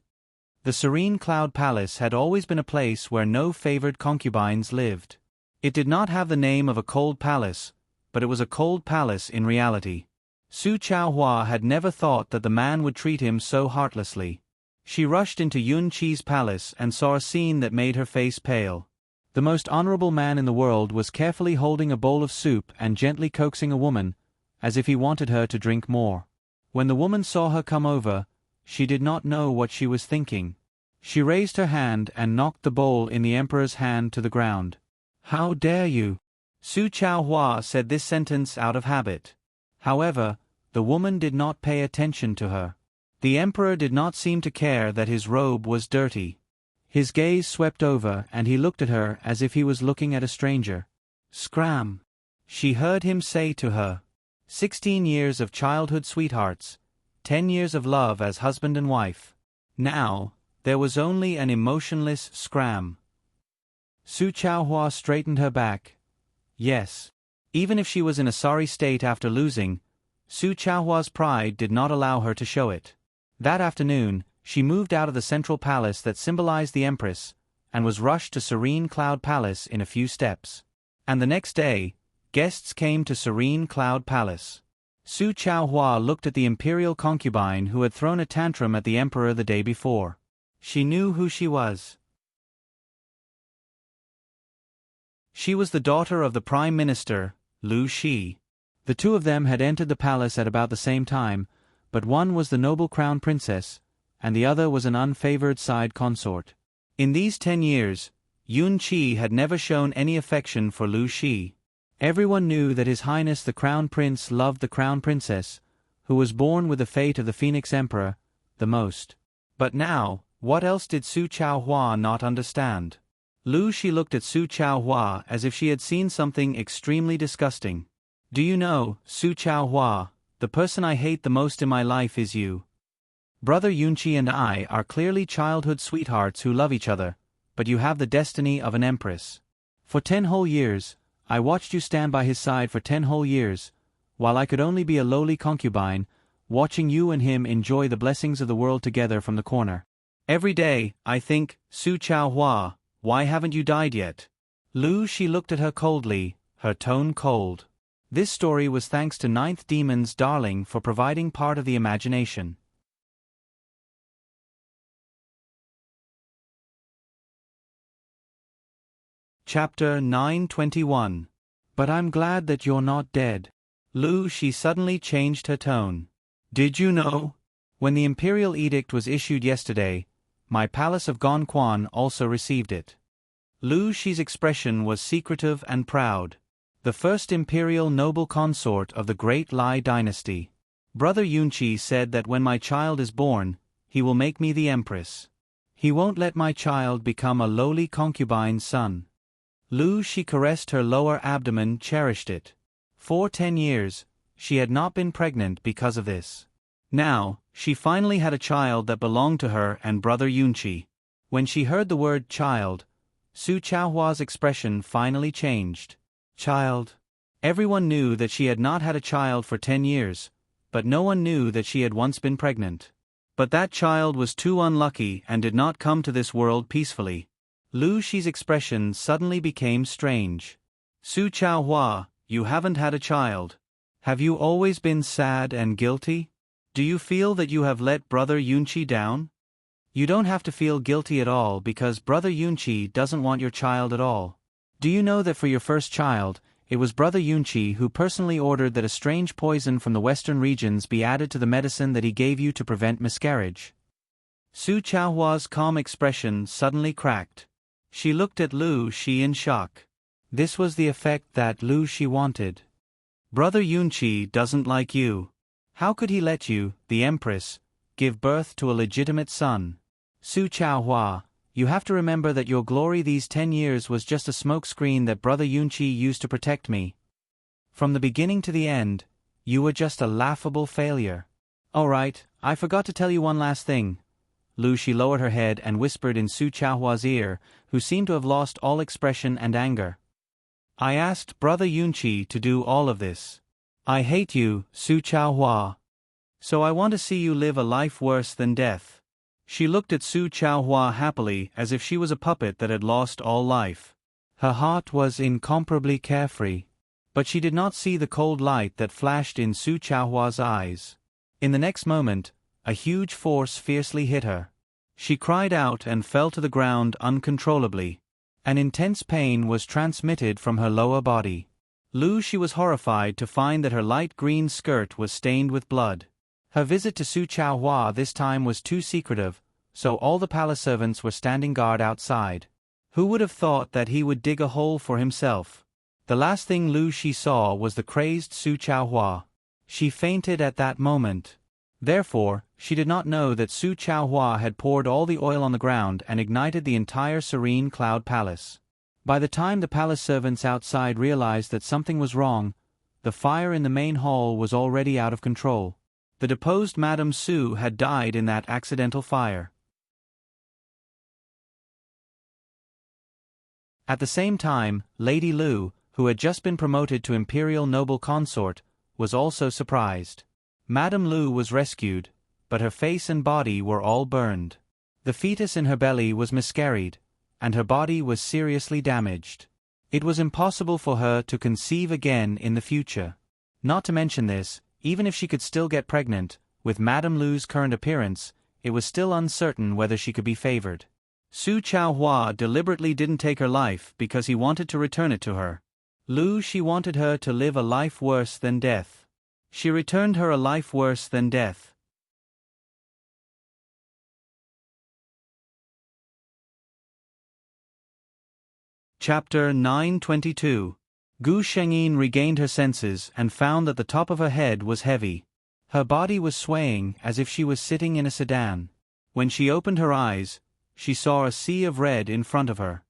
The Serene Cloud Palace had always been a place where no favored concubines lived. It did not have the name of a cold palace, but it was a cold palace in reality. Su Chaohua had never thought that the man would treat him so heartlessly. She rushed into Yun Qi's palace and saw a scene that made her face pale. The most honorable man in the world was carefully holding a bowl of soup and gently coaxing a woman, as if he wanted her to drink more. When the woman saw her come over, she did not know what she was thinking. She raised her hand and knocked the bowl in the emperor's hand to the ground. "How dare you?" Su Chaohua said this sentence out of habit. However, the woman did not pay attention to her. The emperor did not seem to care that his robe was dirty. His gaze swept over and he looked at her as if he was looking at a stranger. "Scram," she heard him say to her. 16 years of childhood sweethearts, 10 years of love as husband and wife. Now, there was only an emotionless scram. Su Chaohua straightened her back. Yes. Even if she was in a sorry state after losing, Su Chaohua's pride did not allow her to show it. That afternoon, she moved out of the central palace that symbolized the empress, and was rushed to Serene Cloud Palace in a few steps. And the next day, guests came to Serene Cloud Palace. Su Chaohua looked at the imperial concubine who had thrown a tantrum at the emperor the day before. She knew who she was. She was the daughter of the Prime Minister, Liu Shi. The two of them had entered the palace at about the same time, but one was the noble crown princess, and the other was an unfavored side consort. In these 10 years, Yun Qi had never shown any affection for Liu Shi. Everyone knew that His Highness the Crown Prince loved the Crown Princess, who was born with the fate of the Phoenix Emperor, the most. But now, what else did Su Chaohua not understand? Lu Shi looked at Su Chaohua as if she had seen something extremely disgusting. Do you know, Su Chaohua, the person I hate the most in my life is you. Brother Yunqi and I are clearly childhood sweethearts who love each other, but you have the destiny of an empress. For 10 whole years, I watched you stand by his side for 10 whole years, while I could only be a lowly concubine, watching you and him enjoy the blessings of the world together from the corner. Every day, I think, Su Chaohua, why haven't you died yet? Lu Shi looked at her coldly, her tone cold. This story was thanks to Ninth Demon's darling for providing part of the imagination. Chapter 921. But I'm glad that you're not dead. Lu Shi suddenly changed her tone. Did you know? When the imperial edict was issued yesterday, my palace of Gongquan also received it. Lu Shi's expression was secretive and proud. The first imperial noble consort of the Great Lai dynasty. Brother Yunqi said that when my child is born, he will make me the empress. He won't let my child become a lowly concubine's son. Lu Shi caressed her lower abdomen, cherished it. For 10 years, she had not been pregnant because of this. Now, she finally had a child that belonged to her and Brother Yunqi. When she heard the word child, Su Chaohua's expression finally changed. Child. Everyone knew that she had not had a child for 10 years, but no one knew that she had once been pregnant. But that child was too unlucky and did not come to this world peacefully. Lu Shi's expression suddenly became strange. Su Chaohua, you haven't had a child. Have you always been sad and guilty? Do you feel that you have let Brother Yunqi down? You don't have to feel guilty at all because Brother Yunqi doesn't want your child at all. Do you know that for your first child, it was Brother Yunqi who personally ordered that a strange poison from the western regions be added to the medicine that he gave you to prevent miscarriage? Su Chaohua's calm expression suddenly cracked. She looked at Lu Shi in shock. This was the effect that Lu Shi wanted. Brother Yunqi doesn't like you. How could he let you, the empress, give birth to a legitimate son? Su Chaohua, you have to remember that your glory these 10 years was just a smokescreen that Brother Yunqi used to protect me. From the beginning to the end, you were just a laughable failure. All right, I forgot to tell you one last thing. Lu Shi lowered her head and whispered in Su Chaohua's ear, who seemed to have lost all expression and anger. I asked Brother Yunqi to do all of this. I hate you, Su Chaohua. So I want to see you live a life worse than death. She looked at Su Chaohua happily as if she was a puppet that had lost all life. Her heart was incomparably carefree. But she did not see the cold light that flashed in Su Chaohua's eyes. In the next moment, a huge force fiercely hit her. She cried out and fell to the ground uncontrollably. An intense pain was transmitted from her lower body. Lu Shi was horrified to find that her light green skirt was stained with blood. Her visit to Su Chaohua this time was too secretive, so all the palace servants were standing guard outside. Who would have thought that he would dig a hole for himself? The last thing Lu Shi saw was the crazed Su Chaohua. She fainted at that moment. Therefore, she did not know that Su Chaohua had poured all the oil on the ground and ignited the entire serene cloud palace. By the time the palace servants outside realized that something was wrong, the fire in the main hall was already out of control. The deposed Madame Su had died in that accidental fire. At the same time, Lady Lu, who had just been promoted to imperial noble consort, was also surprised. Madame Lu was rescued, but her face and body were all burned. The fetus in her belly was miscarried, and her body was seriously damaged. It was impossible for her to conceive again in the future. Not to mention this, even if she could still get pregnant, with Madame Lu's current appearance, it was still uncertain whether she could be favored. Su Chaohua deliberately didn't take her life because he wanted to return it to her. Lu Shi wanted her to live a life worse than death. She returned her a life worse than death. Chapter 922. Gu Shengyin regained her senses and found that the top of her head was heavy. Her body was swaying as if she was sitting in a sedan. When she opened her eyes, she saw a sea of red in front of her.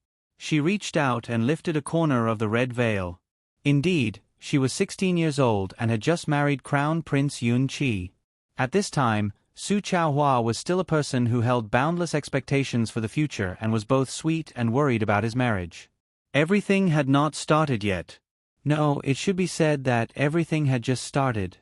She reached out and lifted a corner of the red veil. Indeed, she was 16 years old and had just married Crown Prince Yun Qi. At this time, Su Chaohua was still a person who held boundless expectations for the future and was both sweet and worried about his marriage. Everything had not started yet. No, it should be said that everything had just started.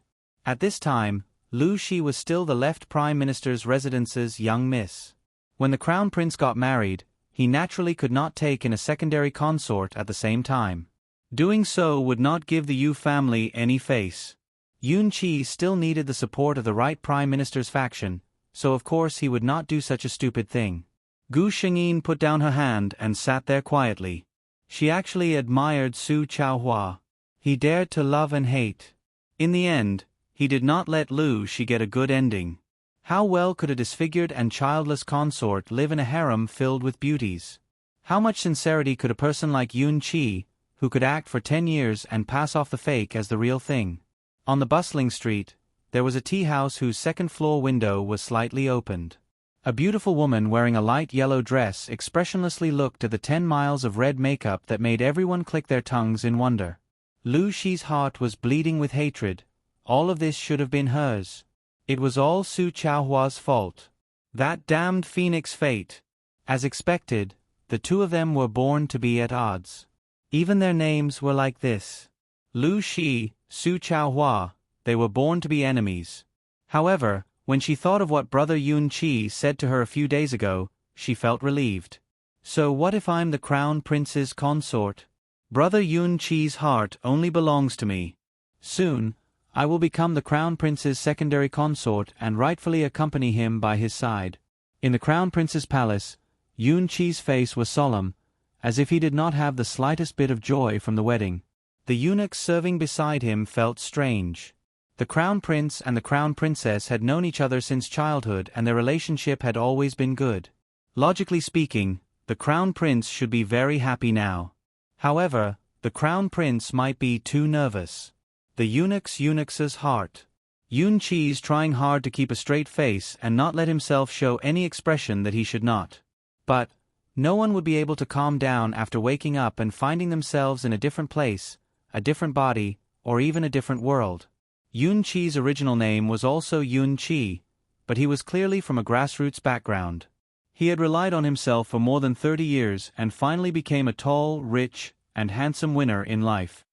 At this time, Lu Shi was still the left Prime Minister's residence's young miss. When the Crown Prince got married, he naturally could not take in a secondary consort at the same time. Doing so would not give the Yu family any face. Yun Qi still needed the support of the right Prime Minister's faction, so of course he would not do such a stupid thing. Gu Shengyin put down her hand and sat there quietly. She actually admired Su Chaohua. He dared to love and hate. In the end, he did not let Lu Shi get a good ending. How well could a disfigured and childless consort live in a harem filled with beauties? How much sincerity could a person like Yun Qi, who could act for 10 years and pass off the fake as the real thing? On the bustling street, there was a tea house whose second-floor window was slightly opened. A beautiful woman wearing a light yellow dress expressionlessly looked at the 10 miles of red makeup that made everyone click their tongues in wonder. Lu Shi's heart was bleeding with hatred. All of this should have been hers. It was all Su Chaohua's fault. That damned phoenix fate. As expected, the two of them were born to be at odds. Even their names were like this. Lu Shi, Su Chaohua, they were born to be enemies. However, when she thought of what Brother Yun Qi said to her a few days ago, she felt relieved. So what if I'm the Crown Prince's consort? Brother Yun Qi's heart only belongs to me. Soon, I will become the Crown Prince's secondary consort and rightfully accompany him by his side. In the Crown Prince's palace, Yun Qi's face was solemn, as if he did not have the slightest bit of joy from the wedding. The eunuchs serving beside him felt strange. The Crown Prince and the Crown Princess had known each other since childhood and their relationship had always been good. Logically speaking, the Crown Prince should be very happy now. However, the Crown Prince might be too nervous. The eunuch's heart. Yun Qi's trying hard to keep a straight face and not let himself show any expression that he should not. But no one would be able to calm down after waking up and finding themselves in a different place, a different body, or even a different world. Yun Qi's original name was also Yun Qi, but he was clearly from a grassroots background. He had relied on himself for more than 30 years and finally became a tall, rich, and handsome winner in life.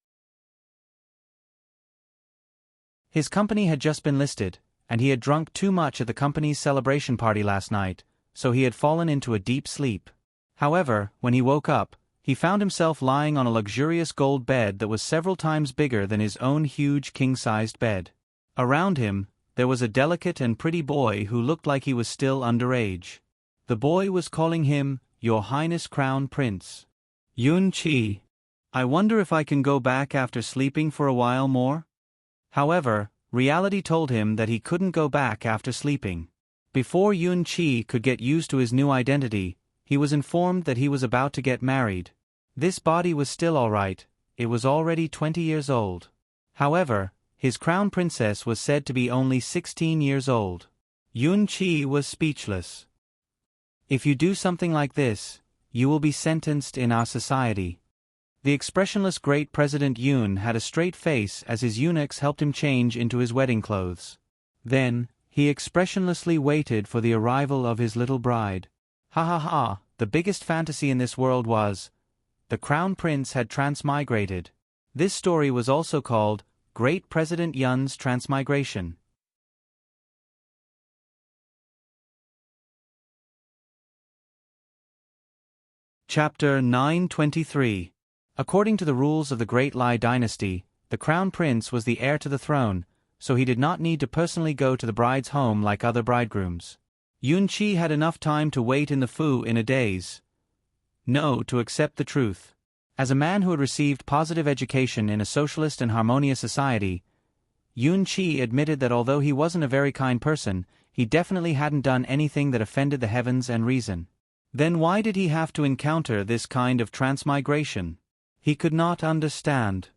His company had just been listed, and he had drunk too much at the company's celebration party last night, so he had fallen into a deep sleep. However, when he woke up, he found himself lying on a luxurious gold bed that was several times bigger than his own huge king-sized bed. Around him, there was a delicate and pretty boy who looked like he was still underage. The boy was calling him, "Your Highness Crown Prince." Yun Qi. I wonder if I can go back after sleeping for a while more? However, reality told him that he couldn't go back after sleeping. Before Yun Qi could get used to his new identity, he was informed that he was about to get married. This body was still all right, it was already 20 years old. However, his crown princess was said to be only 16 years old. Yun Qi was speechless. If you do something like this, you will be sentenced in our society. The expressionless great President Yun had a straight face as his eunuchs helped him change into his wedding clothes. Then, he expressionlessly waited for the arrival of his little bride. Ha ha ha, the biggest fantasy in this world was, the Crown Prince had transmigrated. This story was also called, Great President Yun's Transmigration. Chapter 923. According to the rules of the Great Lai dynasty, the Crown Prince was the heir to the throne, so he did not need to personally go to the bride's home like other bridegrooms. Yun Qi had enough time to wait in the fu in a daze. No, to accept the truth. As a man who had received positive education in a socialist and harmonious society, Yun Qi admitted that although he wasn't a very kind person, he definitely hadn't done anything that offended the heavens and reason. Then why did he have to encounter this kind of transmigration? He could not understand.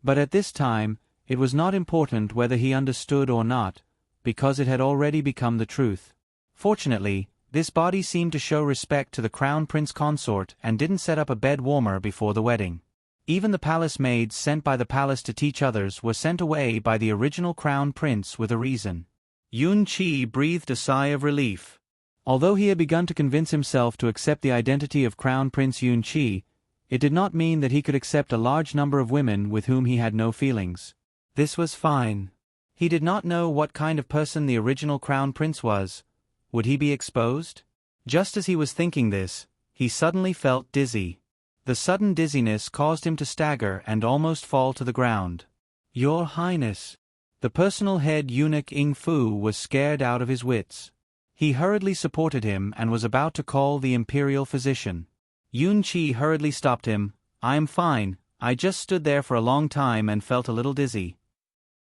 But at this time, it was not important whether he understood or not, because it had already become the truth. Fortunately, This body seemed to show respect to the crown prince consort and didn't set up a bed warmer before the wedding. Even the palace maids sent by the palace to teach others were sent away by the original crown prince with a reason. Yun-Chi breathed a sigh of relief. Although he had begun to convince himself to accept the identity of Crown Prince Yun-Chi, it did not mean that he could accept a large number of women with whom he had no feelings. This was fine. He did not know what kind of person the original crown prince was. Would he be exposed? Just as he was thinking this, he suddenly felt dizzy. The sudden dizziness caused him to stagger and almost fall to the ground. "Your Highness." The personal head eunuch Ing Fu was scared out of his wits. He hurriedly supported him and was about to call the imperial physician. Yun-Chi hurriedly stopped him. "I am fine, I just stood there for a long time and felt a little dizzy."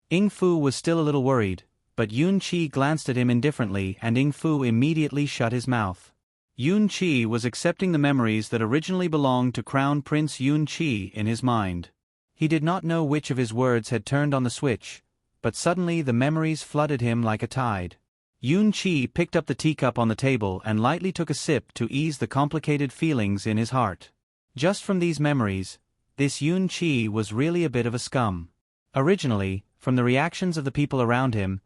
Ing Fu was still a little worried, but Yun-Chi glanced at him indifferently and Ing Fu immediately shut his mouth. Yun-Chi was accepting the memories that originally belonged to Crown Prince Yun-Chi in his mind. He did not know which of his words had turned on the switch, but suddenly the memories flooded him like a tide. Yun-Chi picked up the teacup on the table and lightly took a sip to ease the complicated feelings in his heart. Just from these memories, this Yun-Chi was really a bit of a scum. Originally, from the reactions of the people around him,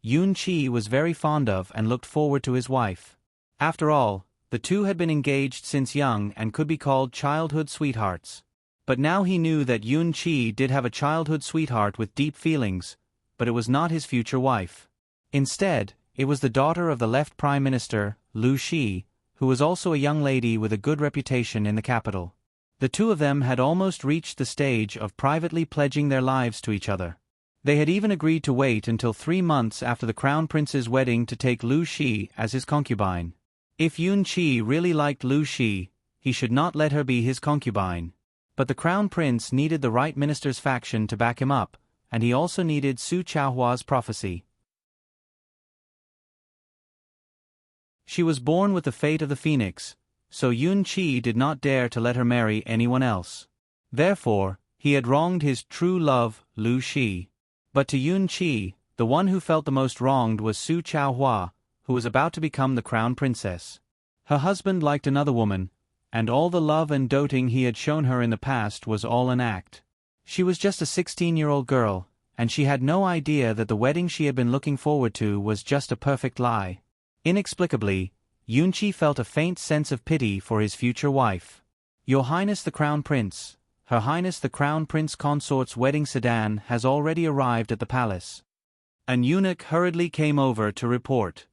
Yun-Chi was very fond of and looked forward to his wife. After all, the two had been engaged since young and could be called childhood sweethearts. But now he knew that Yun-Chi did have a childhood sweetheart with deep feelings, but it was not his future wife. Instead, it was the daughter of the left Prime Minister, Liu Shi, who was also a young lady with a good reputation in the capital. The two of them had almost reached the stage of privately pledging their lives to each other. They had even agreed to wait until 3 months after the crown prince's wedding to take Liu Shi as his concubine. If Yun-Chi really liked Liu Shi, he should not let her be his concubine. But the crown prince needed the right minister's faction to back him up, and he also needed Su Chaohua's prophecy. She was born with the fate of the phoenix, so Yun-Chi did not dare to let her marry anyone else. Therefore, he had wronged his true love, Liu Shi. But to Yun-Chi, the one who felt the most wronged was Su Chaohua, who was about to become the crown princess. Her husband liked another woman, and all the love and doting he had shown her in the past was all an act. She was just a 16-year-old girl, and she had no idea that the wedding she had been looking forward to was just a perfect lie. Inexplicably, Yun-Chi felt a faint sense of pity for his future wife. "Your Highness the Crown Prince, Her Highness the Crown Prince Consort's wedding sedan has already arrived at the palace." An eunuch hurriedly came over to report.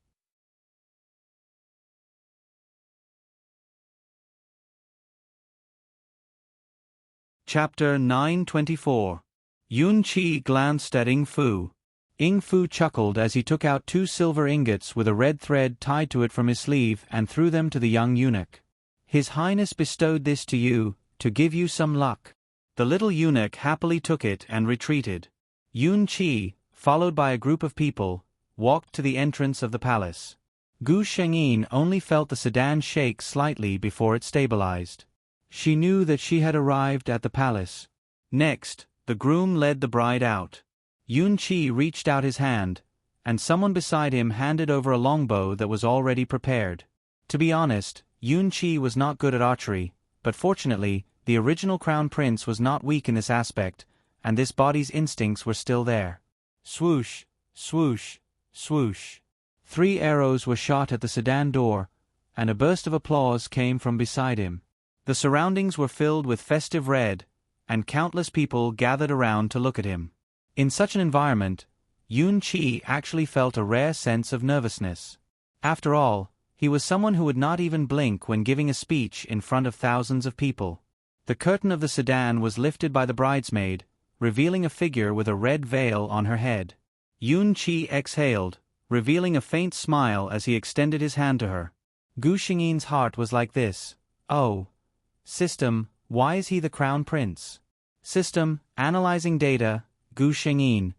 Chapter 924. Yun-Chi glanced at Ing Fu. Ing Fu chuckled as he took out 2 silver ingots with a red thread tied to it from his sleeve and threw them to the young eunuch. "His Highness bestowed this to you, to give you some luck." The little eunuch happily took it and retreated. Yun-Chi, followed by a group of people, walked to the entrance of the palace. Gu Shengyin only felt the sedan shake slightly before it stabilized. She knew that she had arrived at the palace. Next, the groom led the bride out. Yun-Chi reached out his hand, and someone beside him handed over a longbow that was already prepared. To be honest, Yun-Chi was not good at archery, but fortunately, the original crown prince was not weak in this aspect, and this body's instincts were still there. Swoosh, swoosh, swoosh. 3 arrows were shot at the sedan door, and a burst of applause came from beside him. The surroundings were filled with festive red, and countless people gathered around to look at him. In such an environment, Yun-Chi actually felt a rare sense of nervousness. After all, he was someone who would not even blink when giving a speech in front of thousands of people. The curtain of the sedan was lifted by the bridesmaid, revealing a figure with a red veil on her head. Yun-Chi exhaled, revealing a faint smile as he extended his hand to her. Gu Xingyin's heart was like this. Oh. System, why is he the crown prince? System, analyzing data, Gu Xingyin.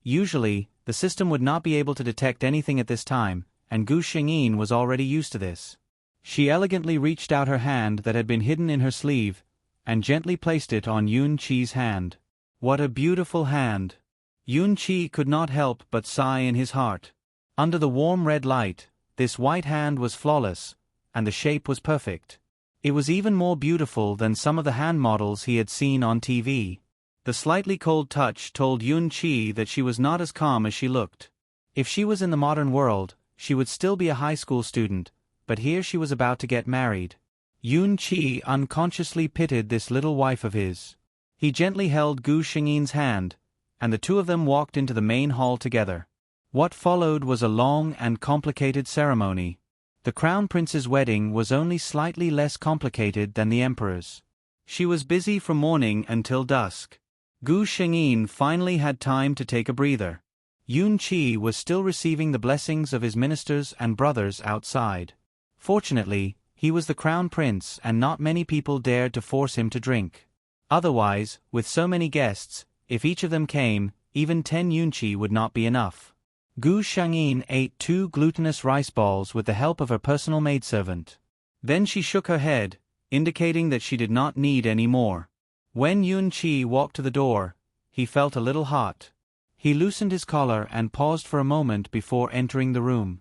Usually, the system would not be able to detect anything at this time, and Gu Xingyin was already used to this. She elegantly reached out her hand that had been hidden in her sleeve, and gently placed it on Yun-Chi's hand. What a beautiful hand! Yun-Chi could not help but sigh in his heart. Under the warm red light, This white hand was flawless, and the shape was perfect. It was even more beautiful than some of the hand models he had seen on TV. The slightly cold touch told Yun-Chi that she was not as calm as she looked. If she was in the modern world, she would still be a high school student, but here she was about to get married. Yun-Chi unconsciously pitied this little wife of his. He gently held Gu Shengyin's hand, and the two of them walked into the main hall together. What followed was a long and complicated ceremony. The crown prince's wedding was only slightly less complicated than the emperor's. She was busy from morning until dusk. Gu Shengyin finally had time to take a breather. Yun-Chi was still receiving the blessings of his ministers and brothers outside. Fortunately, he was the crown prince and not many people dared to force him to drink. Otherwise, with so many guests, if each of them came, even 10 Yun-Chi would not be enough. Gu Shengyin ate 2 glutinous rice balls with the help of her personal maidservant. Then she shook her head, indicating that she did not need any more. When Yun-Chi walked to the door, he felt a little hot. He loosened his collar and paused for a moment before entering the room.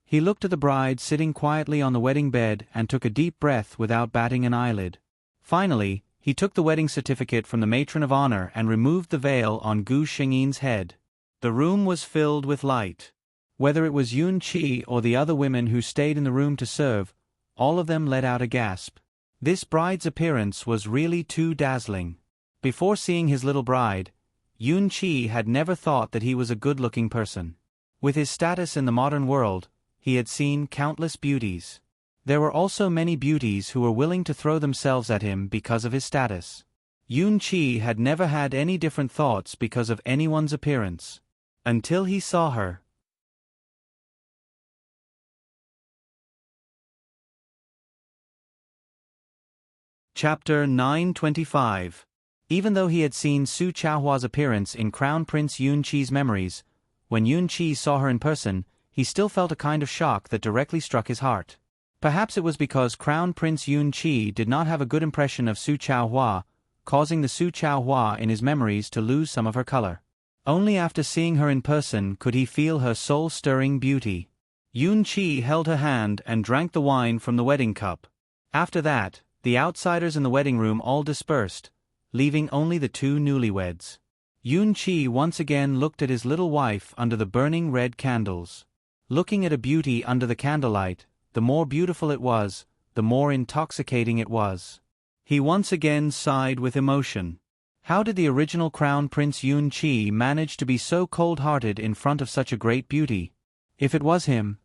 He looked at the bride sitting quietly on the wedding bed and took a deep breath without batting an eyelid. Finally, he took the wedding certificate from the matron of honor and removed the veil on Gu Shengyin's head. The room was filled with light. Whether it was Yun-Chi or the other women who stayed in the room to serve, all of them let out a gasp. This bride's appearance was really too dazzling. Before seeing his little bride, Yun-Chi had never thought that he was a good-looking person. With his status in the modern world, he had seen countless beauties. There were also many beauties who were willing to throw themselves at him because of his status. Yun-Chi had never had any different thoughts because of anyone's appearance. Until he saw her. Chapter 925. Even though he had seen Su Chaohua's appearance in Crown Prince Yun-Chi's memories, when Yun-Chi saw her in person, he still felt a kind of shock that directly struck his heart. Perhaps it was because Crown Prince Yun-Chi did not have a good impression of Su Chaohua, causing the Su Chaohua in his memories to lose some of her color. Only after seeing her in person could he feel her soul-stirring beauty. Yun-Chi held her hand and drank the wine from the wedding cup. After that, the outsiders in the wedding room all dispersed, leaving only the 2 newlyweds. Yun-Chi once again looked at his little wife under the burning red candles. Looking at a beauty under the candlelight, the more beautiful it was, the more intoxicating it was. He once again sighed with emotion. How did the original Crown Prince Yun-Chi manage to be so cold-hearted in front of such a great beauty? If it was him,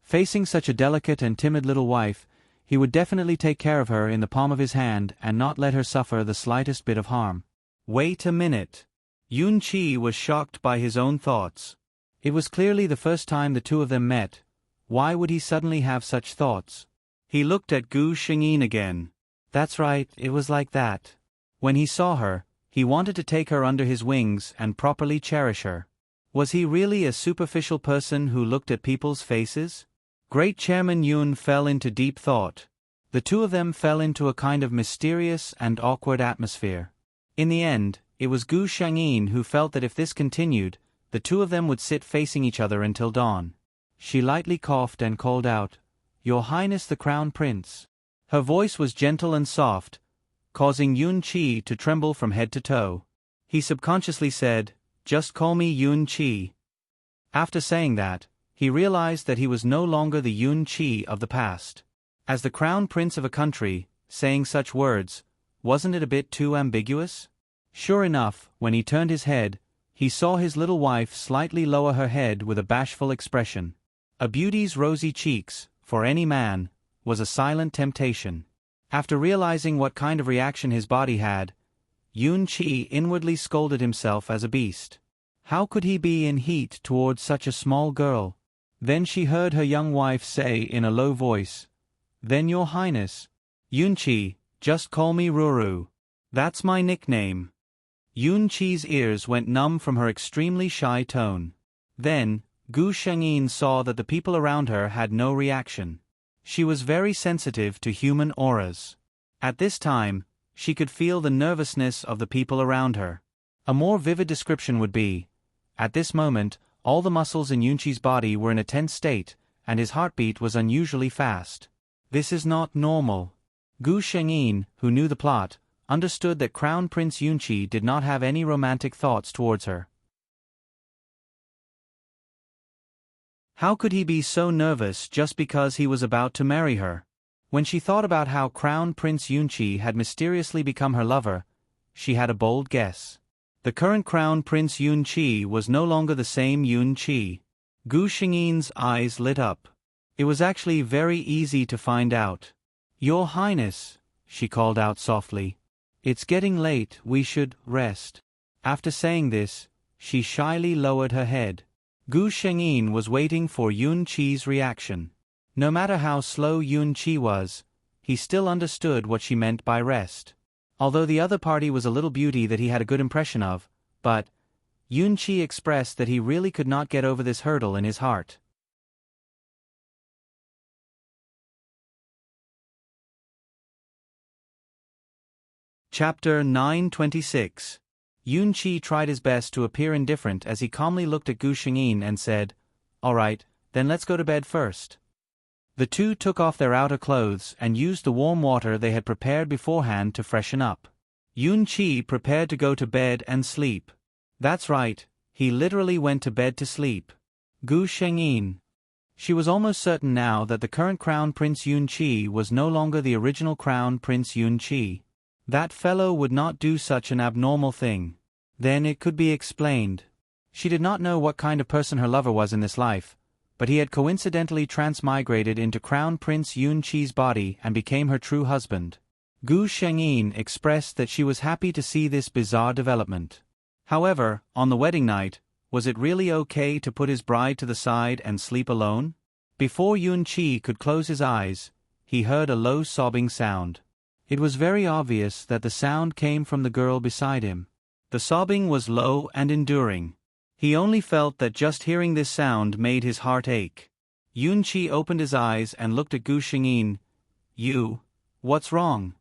facing such a delicate and timid little wife, he would definitely take care of her in the palm of his hand and not let her suffer the slightest bit of harm. Wait a minute. Yun-Chi was shocked by his own thoughts. It was clearly the first time the two of them met. Why would he suddenly have such thoughts? He looked at Gu Shengyin again. That's right, it was like that. When he saw her, he wanted to take her under his wings and properly cherish her. Was he really a superficial person who looked at people's faces? Great Chairman Yun fell into deep thought. The two of them fell into a kind of mysterious and awkward atmosphere. In the end, it was Gu Shengyin who felt that if this continued, the two of them would sit facing each other until dawn. She lightly coughed and called out, "Your Highness the Crown Prince." Her voice was gentle and soft, causing Yun-Chi to tremble from head to toe. He subconsciously said, "Just call me Yun-Chi." After saying that, he realized that he was no longer the Yun-Chi of the past. As the crown prince of a country, saying such words, wasn't it a bit too ambiguous? Sure enough, when he turned his head, he saw his little wife slightly lower her head with a bashful expression. A beauty's rosy cheeks, for any man, was a silent temptation. After realizing what kind of reaction his body had, Yun-Chi inwardly scolded himself as a beast. How could he be in heat towards such a small girl? Then she heard her young wife say in a low voice, "Then Your Highness." "Yun-Chi, just call me Ruru. That's my nickname." Yun-Chi's ears went numb from her extremely shy tone. Then, Gu Shengyin saw that the people around her had no reaction. She was very sensitive to human auras. At this time, she could feel the nervousness of the people around her. A more vivid description would be, at this moment, All the muscles in Yunqi's body were in a tense state, and his heartbeat was unusually fast. This is not normal. Gu Shengyin, who knew the plot, understood that Crown Prince Yunqi did not have any romantic thoughts towards her. How could he be so nervous just because he was about to marry her? When she thought about how Crown Prince Yunqi had mysteriously become her lover, she had a bold guess. The current Crown Prince Yunqi was no longer the same Yunqi. Gu Shengyin's eyes lit up. It was actually very easy to find out. "Your Highness," she called out softly. "It's getting late, we should rest." After saying this, she shyly lowered her head. Gu Shengyin was waiting for Yunqi's reaction. No matter how slow Yunqi was, he still understood what she meant by rest. Although the other party was a little beauty that he had a good impression of, but Yunqi expressed that he really could not get over this hurdle in his heart. Chapter 926. Yunqi tried his best to appear indifferent as he calmly looked at Gu Shengyin and said, "All right, then let's go to bed first." The two took off their outer clothes and used the warm water they had prepared beforehand to freshen up. Yunqi prepared to go to bed and sleep. That's right, he literally went to bed to sleep. Gu Shengyin. She was almost certain now that the current Crown Prince Yunqi was no longer the original Crown Prince Yunqi. That fellow would not do such an abnormal thing. Then it could be explained. She did not know what kind of person her lover was in this life, but he had coincidentally transmigrated into Crown Prince Yunqi's body and became her true husband. Gu Shengyin expressed that she was happy to see this bizarre development. However, on the wedding night, was it really okay to put his bride to the side and sleep alone? Before Yunqi could close his eyes, he heard a low sobbing sound. It was very obvious that the sound came from the girl beside him. The sobbing was low and enduring. He only felt that just hearing this sound made his heart ache. Yunqi opened his eyes and looked at Gu Shengyin. What's wrong?"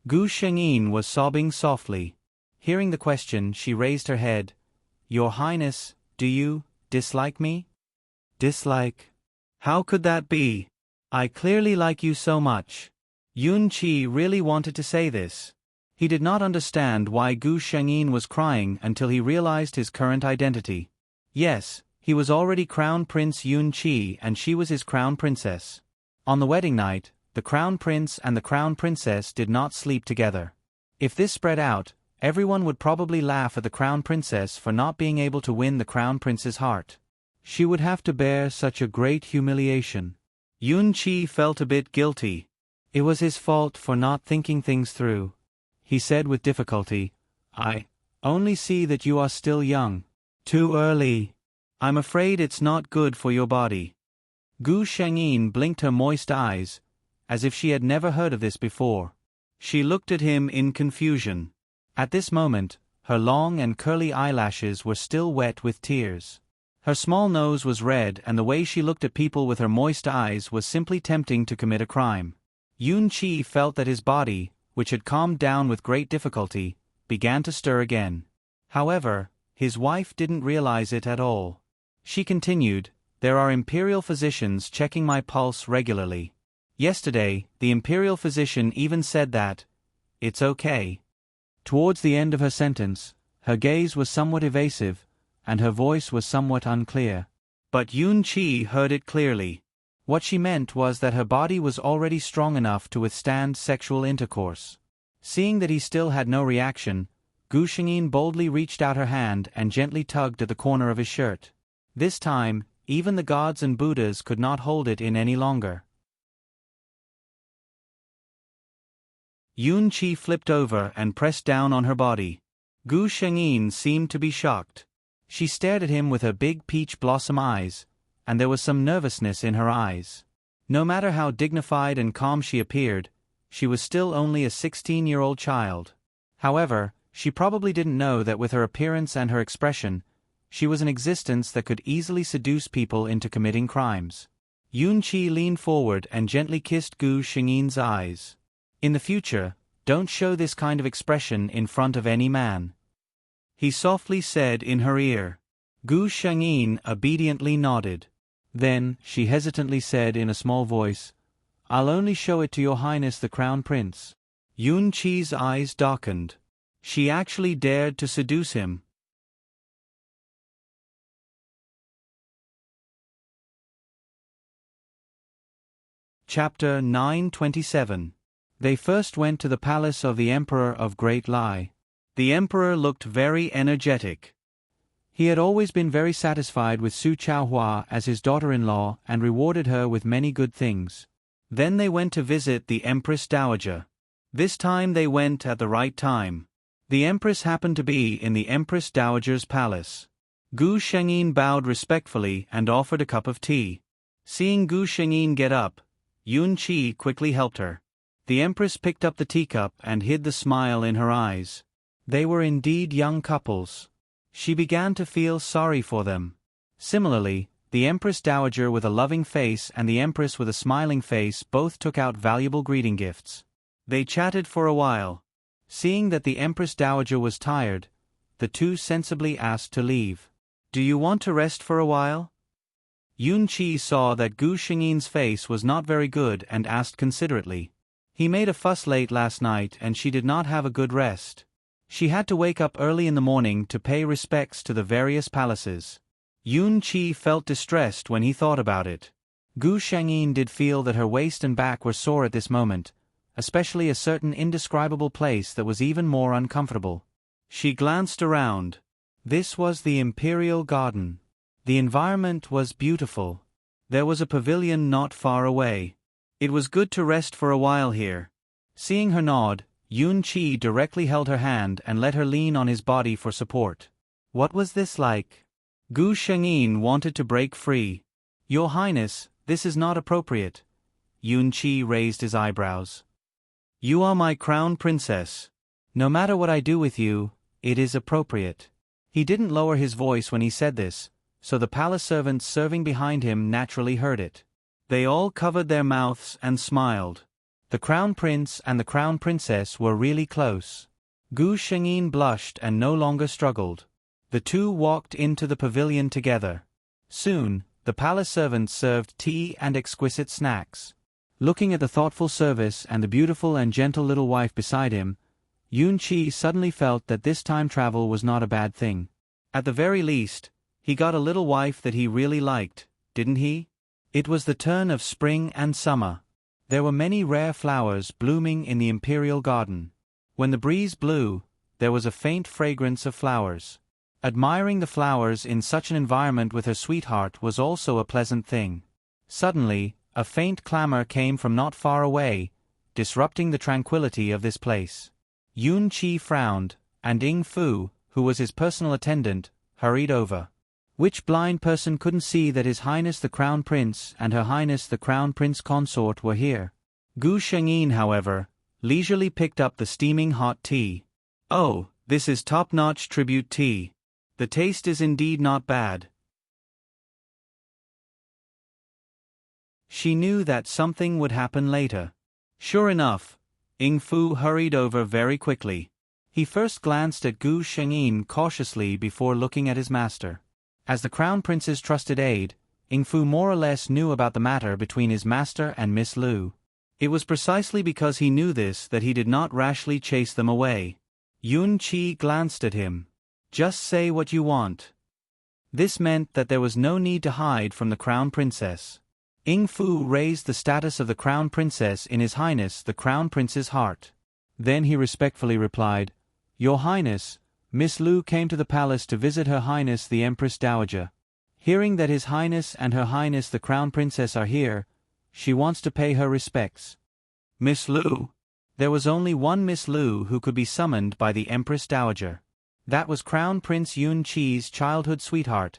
Gu Shengyin was sobbing softly. Hearing the question, she raised her head. "Your Highness, do you dislike me?" "Dislike? How could that be? I clearly like you so much." Yunqi really wanted to say this. He did not understand why Gu Shengyin was crying until he realized his current identity. Yes, he was already Crown Prince Yunqi and she was his Crown Princess. On the wedding night, the Crown Prince and the Crown Princess did not sleep together. If this spread out, everyone would probably laugh at the Crown Princess for not being able to win the Crown Prince's heart. She would have to bear such a great humiliation. Yunqi felt a bit guilty. It was his fault for not thinking things through. He said with difficulty, "I only see that you are still young. Too early. I'm afraid it's not good for your body." Gu Shengyin blinked her moist eyes, as if she had never heard of this before. She looked at him in confusion. At this moment, her long and curly eyelashes were still wet with tears. Her small nose was red and the way she looked at people with her moist eyes was simply tempting to commit a crime. Yunqi felt that his body, which had calmed down with great difficulty, began to stir again. However, his wife didn't realize it at all. She continued, "There are imperial physicians checking my pulse regularly. Yesterday, the imperial physician even said that it's okay." Towards the end of her sentence, her gaze was somewhat evasive, and her voice was somewhat unclear. But Yunqi heard it clearly. What she meant was that her body was already strong enough to withstand sexual intercourse. Seeing that he still had no reaction, Gu Shengyin boldly reached out her hand and gently tugged at the corner of his shirt. This time, even the gods and Buddhas could not hold it in any longer. Yunqi flipped over and pressed down on her body. Gu Shengyin seemed to be shocked. She stared at him with her big peach blossom eyes, and there was some nervousness in her eyes. No matter how dignified and calm she appeared, she was still only a 16-year-old child. However, she probably didn't know that with her appearance and her expression, she was an existence that could easily seduce people into committing crimes. Yunqi leaned forward and gently kissed Gu Shengyin's eyes. "In the future, don't show this kind of expression in front of any man," he softly said in her ear. Gu Shengyin obediently nodded. Then, she hesitantly said in a small voice, "I'll only show it to your highness the crown prince." Yun Qi's eyes darkened. She actually dared to seduce him. Chapter 927. They first went to the palace of the Emperor of Great Lai. The Emperor looked very energetic. He had always been very satisfied with Su Chaohua as his daughter-in-law and rewarded her with many good things. Then they went to visit the Empress Dowager. This time they went at the right time. The Empress happened to be in the Empress Dowager's palace. Gu Shengyin bowed respectfully and offered a cup of tea. Seeing Gu Shengyin get up, Yun Qi quickly helped her. The Empress picked up the teacup and hid the smile in her eyes. They were indeed young couples. She began to feel sorry for them. Similarly, the Empress Dowager with a loving face and the Empress with a smiling face both took out valuable greeting gifts. They chatted for a while. Seeing that the Empress Dowager was tired, the two sensibly asked to leave. "Do you want to rest for a while?" Yun Qi saw that Gu Shengyin's face was not very good and asked considerately. He made a fuss late last night and she did not have a good rest. She had to wake up early in the morning to pay respects to the various palaces. Yun Qi felt distressed when he thought about it. Gu Shengyin did feel that her waist and back were sore at this moment, especially a certain indescribable place that was even more uncomfortable. She glanced around. This was the Imperial Garden. The environment was beautiful. There was a pavilion not far away. It was good to rest for a while here. Seeing her nod, Yun Qi directly held her hand and let her lean on his body for support. What was this like? Gu Shengyin wanted to break free. "Your Highness, this is not appropriate." Yun Qi raised his eyebrows. "You are my crown princess. No matter what I do with you, it is appropriate." He didn't lower his voice when he said this, so the palace servants serving behind him naturally heard it. They all covered their mouths and smiled. The crown prince and the crown princess were really close. Gu Shengyin blushed and no longer struggled. The two walked into the pavilion together. Soon, the palace servants served tea and exquisite snacks. Looking at the thoughtful service and the beautiful and gentle little wife beside him, Yun Qi suddenly felt that this time travel was not a bad thing. At the very least, he got a little wife that he really liked, didn't he? It was the turn of spring and summer. There were many rare flowers blooming in the imperial garden. When the breeze blew, there was a faint fragrance of flowers. Admiring the flowers in such an environment with her sweetheart was also a pleasant thing. Suddenly, a faint clamor came from not far away, disrupting the tranquility of this place. Yun Qi frowned, and Ying Fu, who was his personal attendant, hurried over. Which blind person couldn't see that His Highness the Crown Prince and Her Highness the Crown Prince Consort were here? Gu Shengyin, however, leisurely picked up the steaming hot tea. "Oh, this is top-notch tribute tea. The taste is indeed not bad." She knew that something would happen later. Sure enough, Ying Fu hurried over very quickly. He first glanced at Gu Shengyin cautiously before looking at his master. As the Crown Prince's trusted aide, Ying Fu more or less knew about the matter between his master and Miss Lu. It was precisely because he knew this that he did not rashly chase them away. Yun Qi glanced at him. "Just say what you want." This meant that there was no need to hide from the Crown Princess. Ying Fu raised the status of the Crown Princess in His Highness the Crown Prince's heart. Then he respectfully replied, "Your Highness, Miss Lu came to the palace to visit Her Highness the Empress Dowager. Hearing that His Highness and Her Highness the Crown Princess are here, she wants to pay her respects." Miss Lu? There was only one Miss Lu who could be summoned by the Empress Dowager. That was Crown Prince Yun Qi's childhood sweetheart,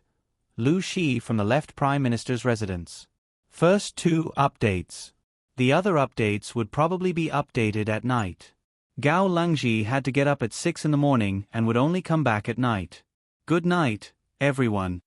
Lu Shi from the left Prime Minister's residence. First 2 updates. The other updates would probably be updated at night. Gao Langji had to get up at 6 in the morning and would only come back at night. Good night, everyone.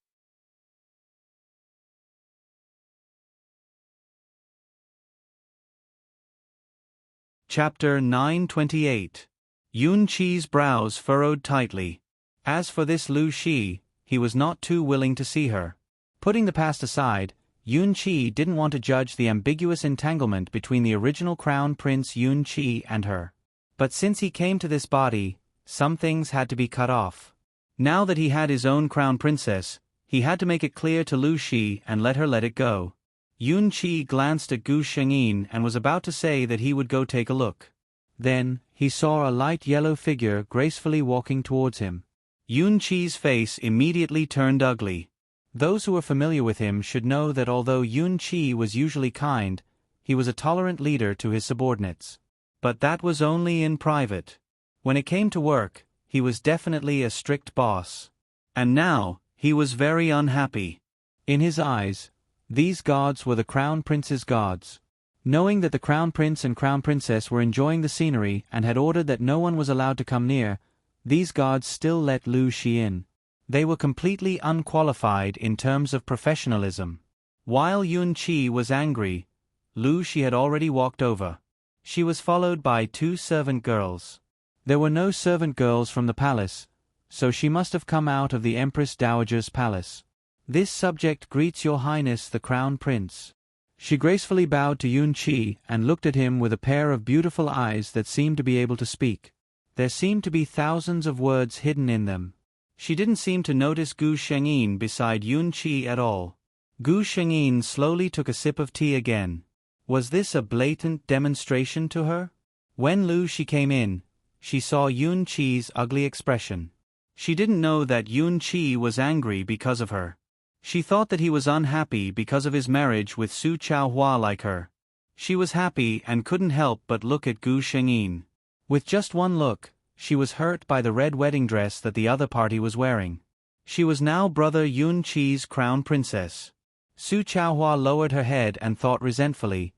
Chapter 928. Yun Qi's brows furrowed tightly. As for this Lu Shi, he was not too willing to see her. Putting the past aside, Yun Qi didn't want to judge the ambiguous entanglement between the original Crown Prince Yun Qi and her. But since he came to this body, some things had to be cut off. Now that he had his own Crown Princess, he had to make it clear to Lu Shi and let her let it go. Yun Qi glanced at Gu Shengyin and was about to say that he would go take a look. Then, he saw a light yellow figure gracefully walking towards him. Yun Qi's face immediately turned ugly. Those who were familiar with him should know that although Yun Qi was usually kind, he was a tolerant leader to his subordinates. But that was only in private. When it came to work, he was definitely a strict boss. And now, he was very unhappy. In his eyes, these gods were the Crown Prince's gods. Knowing that the Crown Prince and Crown Princess were enjoying the scenery and had ordered that no one was allowed to come near, these gods still let Lu Shi in. They were completely unqualified in terms of professionalism. While Yun Qi was angry, Lu Shi had already walked over. She was followed by 2 servant girls. There were no servant girls from the palace, so she must have come out of the Empress Dowager's palace. "This subject greets your highness the Crown Prince." She gracefully bowed to Yun Qi and looked at him with a pair of beautiful eyes that seemed to be able to speak. There seemed to be thousands of words hidden in them. She didn't seem to notice Gu Shengyin beside Yun Qi at all. Gu Shengyin slowly took a sip of tea again. Was this a blatant demonstration to her? When Lu Shi came in, she saw Yun Qi's ugly expression. She didn't know that Yun Qi was angry because of her. She thought that he was unhappy because of his marriage with Su Chaohua like her. She was happy and couldn't help but look at Gu Shengyin. With just one look, she was hurt by the red wedding dress that the other party was wearing. She was now brother Yun Qi's Crown Princess. Su Chaohua lowered her head and thought resentfully,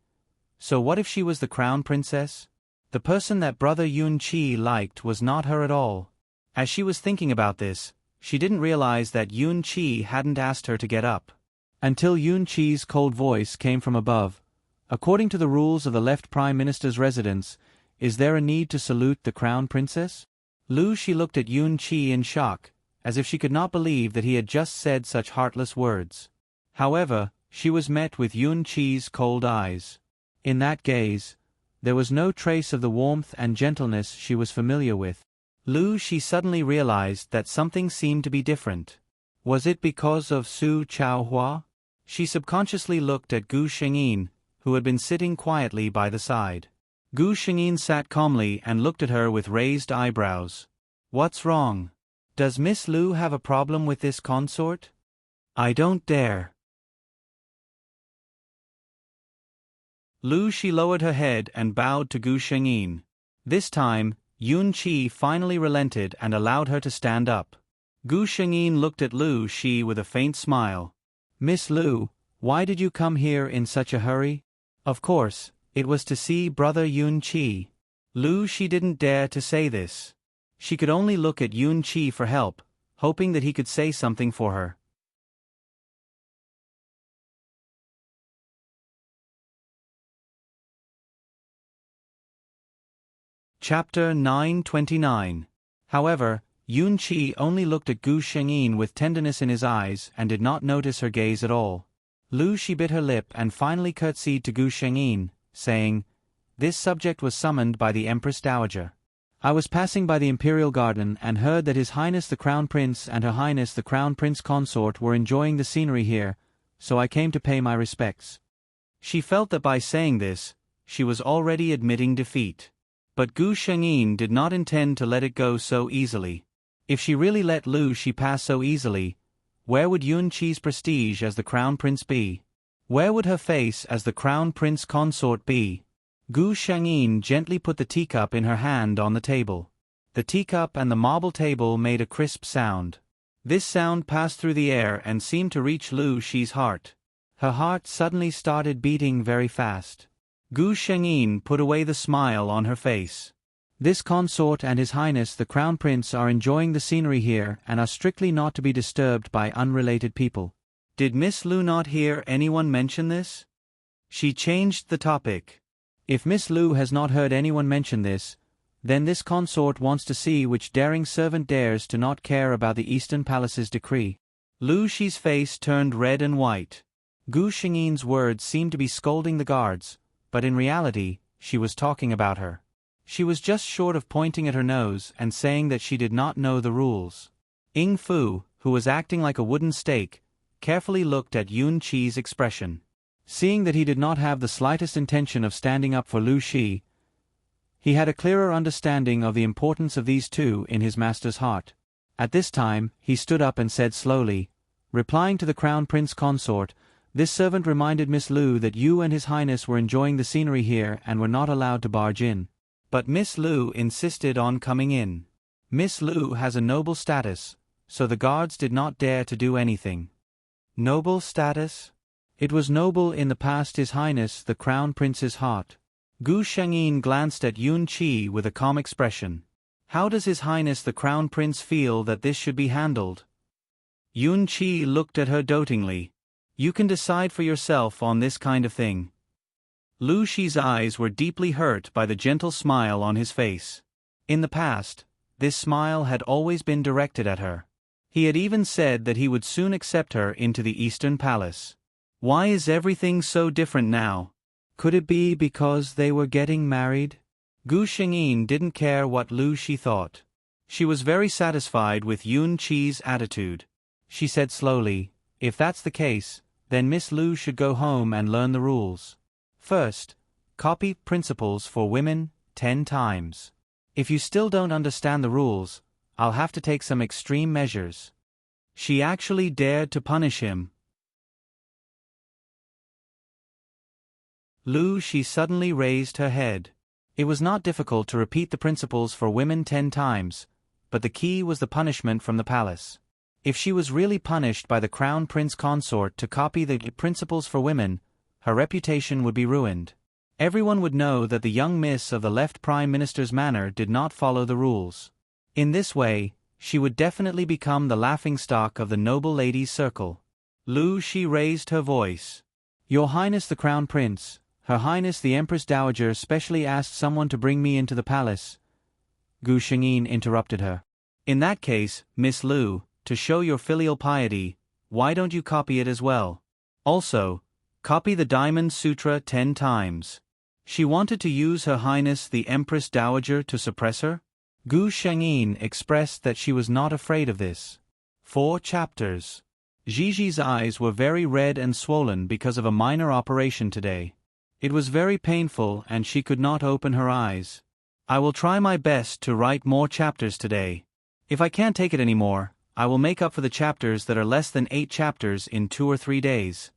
so what if she was the Crown Princess? The person that brother Yun Qi liked was not her at all. As she was thinking about this, she didn't realize that Yun Qi hadn't asked her to get up. Until Yun Qi's cold voice came from above. According to the rules of the left Prime Minister's residence, is there a need to salute the Crown Princess? Lu Shi looked at Yun Qi in shock, as if she could not believe that he had just said such heartless words. However, she was met with Yun Qi's cold eyes. In that gaze, there was no trace of the warmth and gentleness she was familiar with. Lu Shi suddenly realized that something seemed to be different. Was it because of Su Chaohua? She subconsciously looked at Gu Shengyin, who had been sitting quietly by the side. Gu Shengyin sat calmly and looked at her with raised eyebrows. "What's wrong? Does Miss Lu have a problem with this consort?" "I don't dare." Lu Shi lowered her head and bowed to Gu Shengyin. This time, Yun Qi finally relented and allowed her to stand up. Gu Shengyin looked at Lu Shi with a faint smile. "Miss Lu, why did you come here in such a hurry?" Of course, it was to see brother Yun Qi. Lu Shi didn't dare to say this. She could only look at Yun Qi for help, hoping that he could say something for her. Chapter 929. However, Yun Qi only looked at Gu Shengyin with tenderness in his eyes and did not notice her gaze at all. Lu Shi bit her lip and finally curtsied to Gu Shengyin, saying, "This subject was summoned by the Empress Dowager. I was passing by the Imperial Garden and heard that His Highness the Crown Prince and Her Highness the Crown Prince Consort were enjoying the scenery here, so I came to pay my respects." She felt that by saying this, she was already admitting defeat. But Gu Shengyin did not intend to let it go so easily. If she really let Lu Shi pass so easily, where would Yun Qi's prestige as the Crown Prince be? Where would her face as the Crown Prince Consort be? Gu Shengyin gently put the teacup in her hand on the table. The teacup and the marble table made a crisp sound. This sound passed through the air and seemed to reach Lu Shi's heart. Her heart suddenly started beating very fast. Gu Shengyin put away the smile on her face. This consort and His Highness the Crown Prince are enjoying the scenery here and are strictly not to be disturbed by unrelated people. Did Miss Lu not hear anyone mention this? She changed the topic. If Miss Lu has not heard anyone mention this, then this consort wants to see which daring servant dares to not care about the Eastern Palace's decree. Lu Shi's face turned red and white. Gu Xingyin's words seemed to be scolding the guards, but in reality, she was talking about her. She was just short of pointing at her nose and saying that she did not know the rules. Ying Fu, who was acting like a wooden stake, carefully looked at Yun Qi's expression. Seeing that he did not have the slightest intention of standing up for Lu Shi, he had a clearer understanding of the importance of these two in his master's heart. At this time, he stood up and said slowly, replying to the Crown Prince Consort, "This servant reminded Miss Lu that you and His Highness were enjoying the scenery here and were not allowed to barge in." But Miss Lu insisted on coming in. Miss Lu has a noble status, so the guards did not dare to do anything. Noble status? It was noble in the past His Highness the Crown Prince's heart. Gu Shengyin glanced at Yun Qi with a calm expression. How does His Highness the Crown Prince feel that this should be handled? Yun Qi looked at her dotingly. You can decide for yourself on this kind of thing. Lu Shi's eyes were deeply hurt by the gentle smile on his face. In the past, this smile had always been directed at her. He had even said that he would soon accept her into the Eastern Palace. Why is everything so different now? Could it be because they were getting married? Gu Xingyin didn't care what Lu Shi thought. She was very satisfied with Yun Qi's attitude. She said slowly, if that's the case, then Miss Lu should go home and learn the rules. First, copy Principles for Women 10 times. If you still don't understand the rules, I'll have to take some extreme measures. She actually dared to punish him. Lu Shi suddenly raised her head. It was not difficult to repeat the Principles for Women 10 times, but the key was the punishment from the palace. If she was really punished by the Crown Prince Consort to copy the Principles for Women, her reputation would be ruined. Everyone would know that the young miss of the left Prime Minister's manor did not follow the rules. In this way, she would definitely become the laughingstock of the noble ladies' circle. Lu Shi raised her voice. Your Highness the Crown Prince, Her Highness the Empress Dowager specially asked someone to bring me into the palace. Gu Xingyin interrupted her. In that case, Miss Lu, to show your filial piety, why don't you copy it as well? Also, copy the Diamond Sutra 10 times. She wanted to use Her Highness the Empress Dowager to suppress her? Gu Shengyin expressed that she was not afraid of this. 4 chapters. Gigi's eyes were very red and swollen because of a minor operation today. It was very painful and she could not open her eyes. I will try my best to write more chapters today. If I can't take it anymore, I will make up for the chapters that are less than 8 chapters in 2 or 3 days.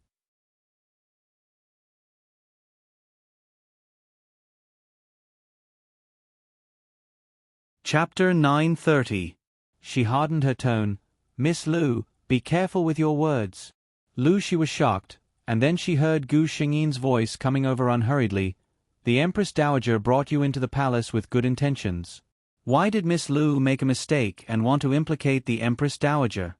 Chapter 930. She hardened her tone. Miss Lu, be careful with your words. Lu Shi was shocked, and then she heard Gu Xingyin's voice coming over unhurriedly. The Empress Dowager brought you into the palace with good intentions. Why did Miss Lu make a mistake and want to implicate the Empress Dowager?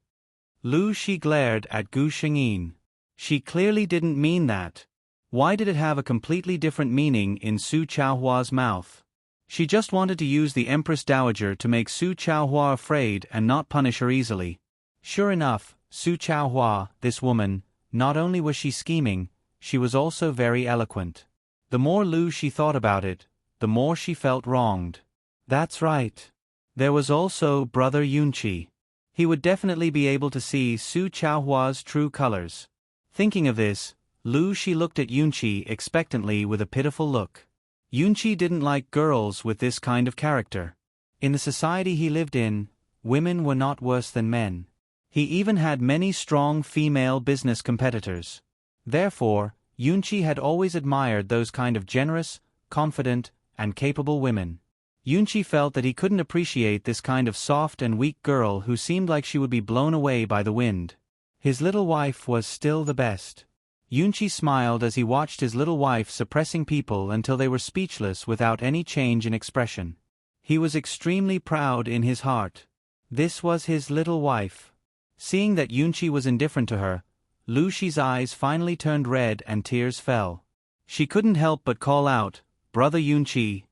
Lu Shi glared at Gu Xingyin. She clearly didn't mean that. Why did it have a completely different meaning in Su Chaohua's mouth? She just wanted to use the Empress Dowager to make Su Chaohua afraid and not punish her easily. Sure enough, Su Chaohua, this woman, not only was she scheming, she was also very eloquent. The more Lu Shi thought about it, the more she felt wronged. That's right. There was also Brother Yunqi. He would definitely be able to see Su Chaohua's true colors. Thinking of this, Lu Shi looked at Yunqi expectantly with a pitiful look. Yunqi didn't like girls with this kind of character. In the society he lived in, women were not worse than men. He even had many strong female business competitors. Therefore, Yunqi had always admired those kind of generous, confident, and capable women. Yunqi felt that he couldn't appreciate this kind of soft and weak girl who seemed like she would be blown away by the wind. His little wife was still the best. Yunqi smiled as he watched his little wife suppressing people until they were speechless without any change in expression. He was extremely proud in his heart. This was his little wife. Seeing that Yunqi was indifferent to her, Lu Shi's eyes finally turned red and tears fell. She couldn't help but call out, Brother Yunqi,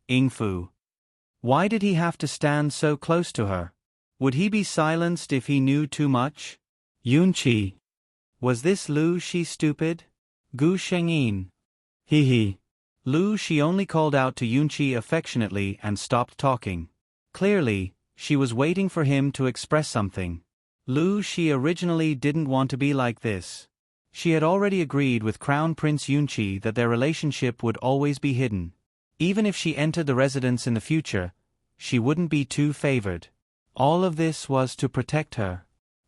Ying Fu. Why did he have to stand so close to her? Would he be silenced if he knew too much? Yunqi. Was this Lu Shi stupid? Gu Shengyin. He. Lu Shi only called out to Yunqi affectionately and stopped talking. Clearly, she was waiting for him to express something. Lu Shi originally didn't want to be like this. She had already agreed with Crown Prince Yunqi that their relationship would always be hidden. Even if she entered the residence in the future, she wouldn't be too favored. All of this was to protect her.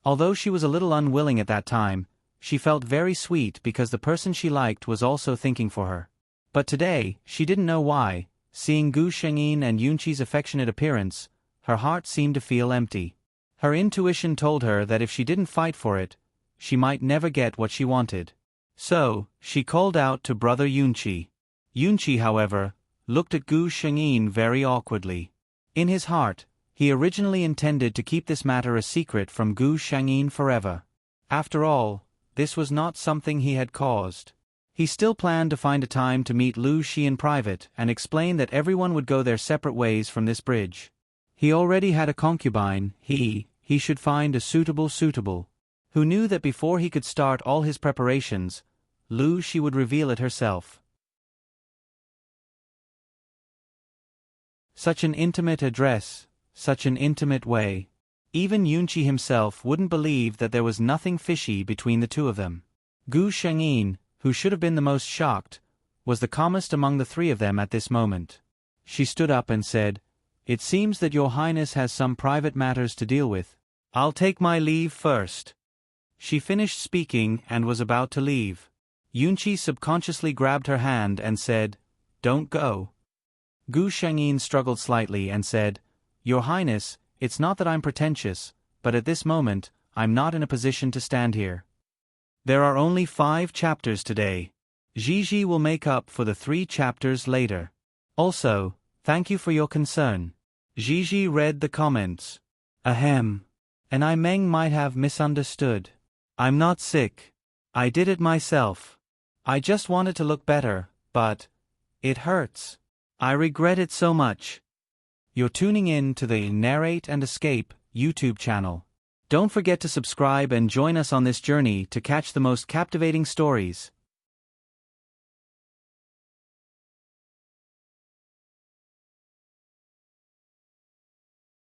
Although she was a little unwilling at that time, she felt very sweet because the person she liked was also thinking for her. But today, she didn't know why, seeing Gu Shengyin and Yunqi's affectionate appearance, her heart seemed to feel empty. Her intuition told her that if she didn't fight for it, she might never get what she wanted. So, she called out to brother Yunqi. Yunqi, however, looked at Gu Shengyin very awkwardly. In his heart, he originally intended to keep this matter a secret from Gu Shengyin forever. After all, this was not something he had caused. He still planned to find a time to meet Lu Shi in private and explain that everyone would go their separate ways from this bridge. He already had a concubine, he should find a suitable, who knew that before he could start all his preparations, Lu Shi would reveal it herself. Such an intimate address, such an intimate way. Even Yunqi himself wouldn't believe that there was nothing fishy between the two of them. Gu Shengyin, who should have been the most shocked, was the calmest among the three of them at this moment. She stood up and said, "It seems that your highness has some private matters to deal with. I'll take my leave first." She finished speaking and was about to leave. Yunqi subconsciously grabbed her hand and said, "Don't go." Gu Shengyin struggled slightly and said, "Your highness, it's not that I'm pretentious, but at this moment, I'm not in a position to stand here. There are only 5 chapters today. Gigi will make up for the 3 chapters later. Also, thank you for your concern." Gigi read the comments. Ahem. And I Meng might have misunderstood. I'm not sick. I did it myself. I just wanted to look better, but it hurts. I regret it so much. You're tuning in to the Narrate and Escape YouTube channel. Don't forget to subscribe and join us on this journey to catch the most captivating stories.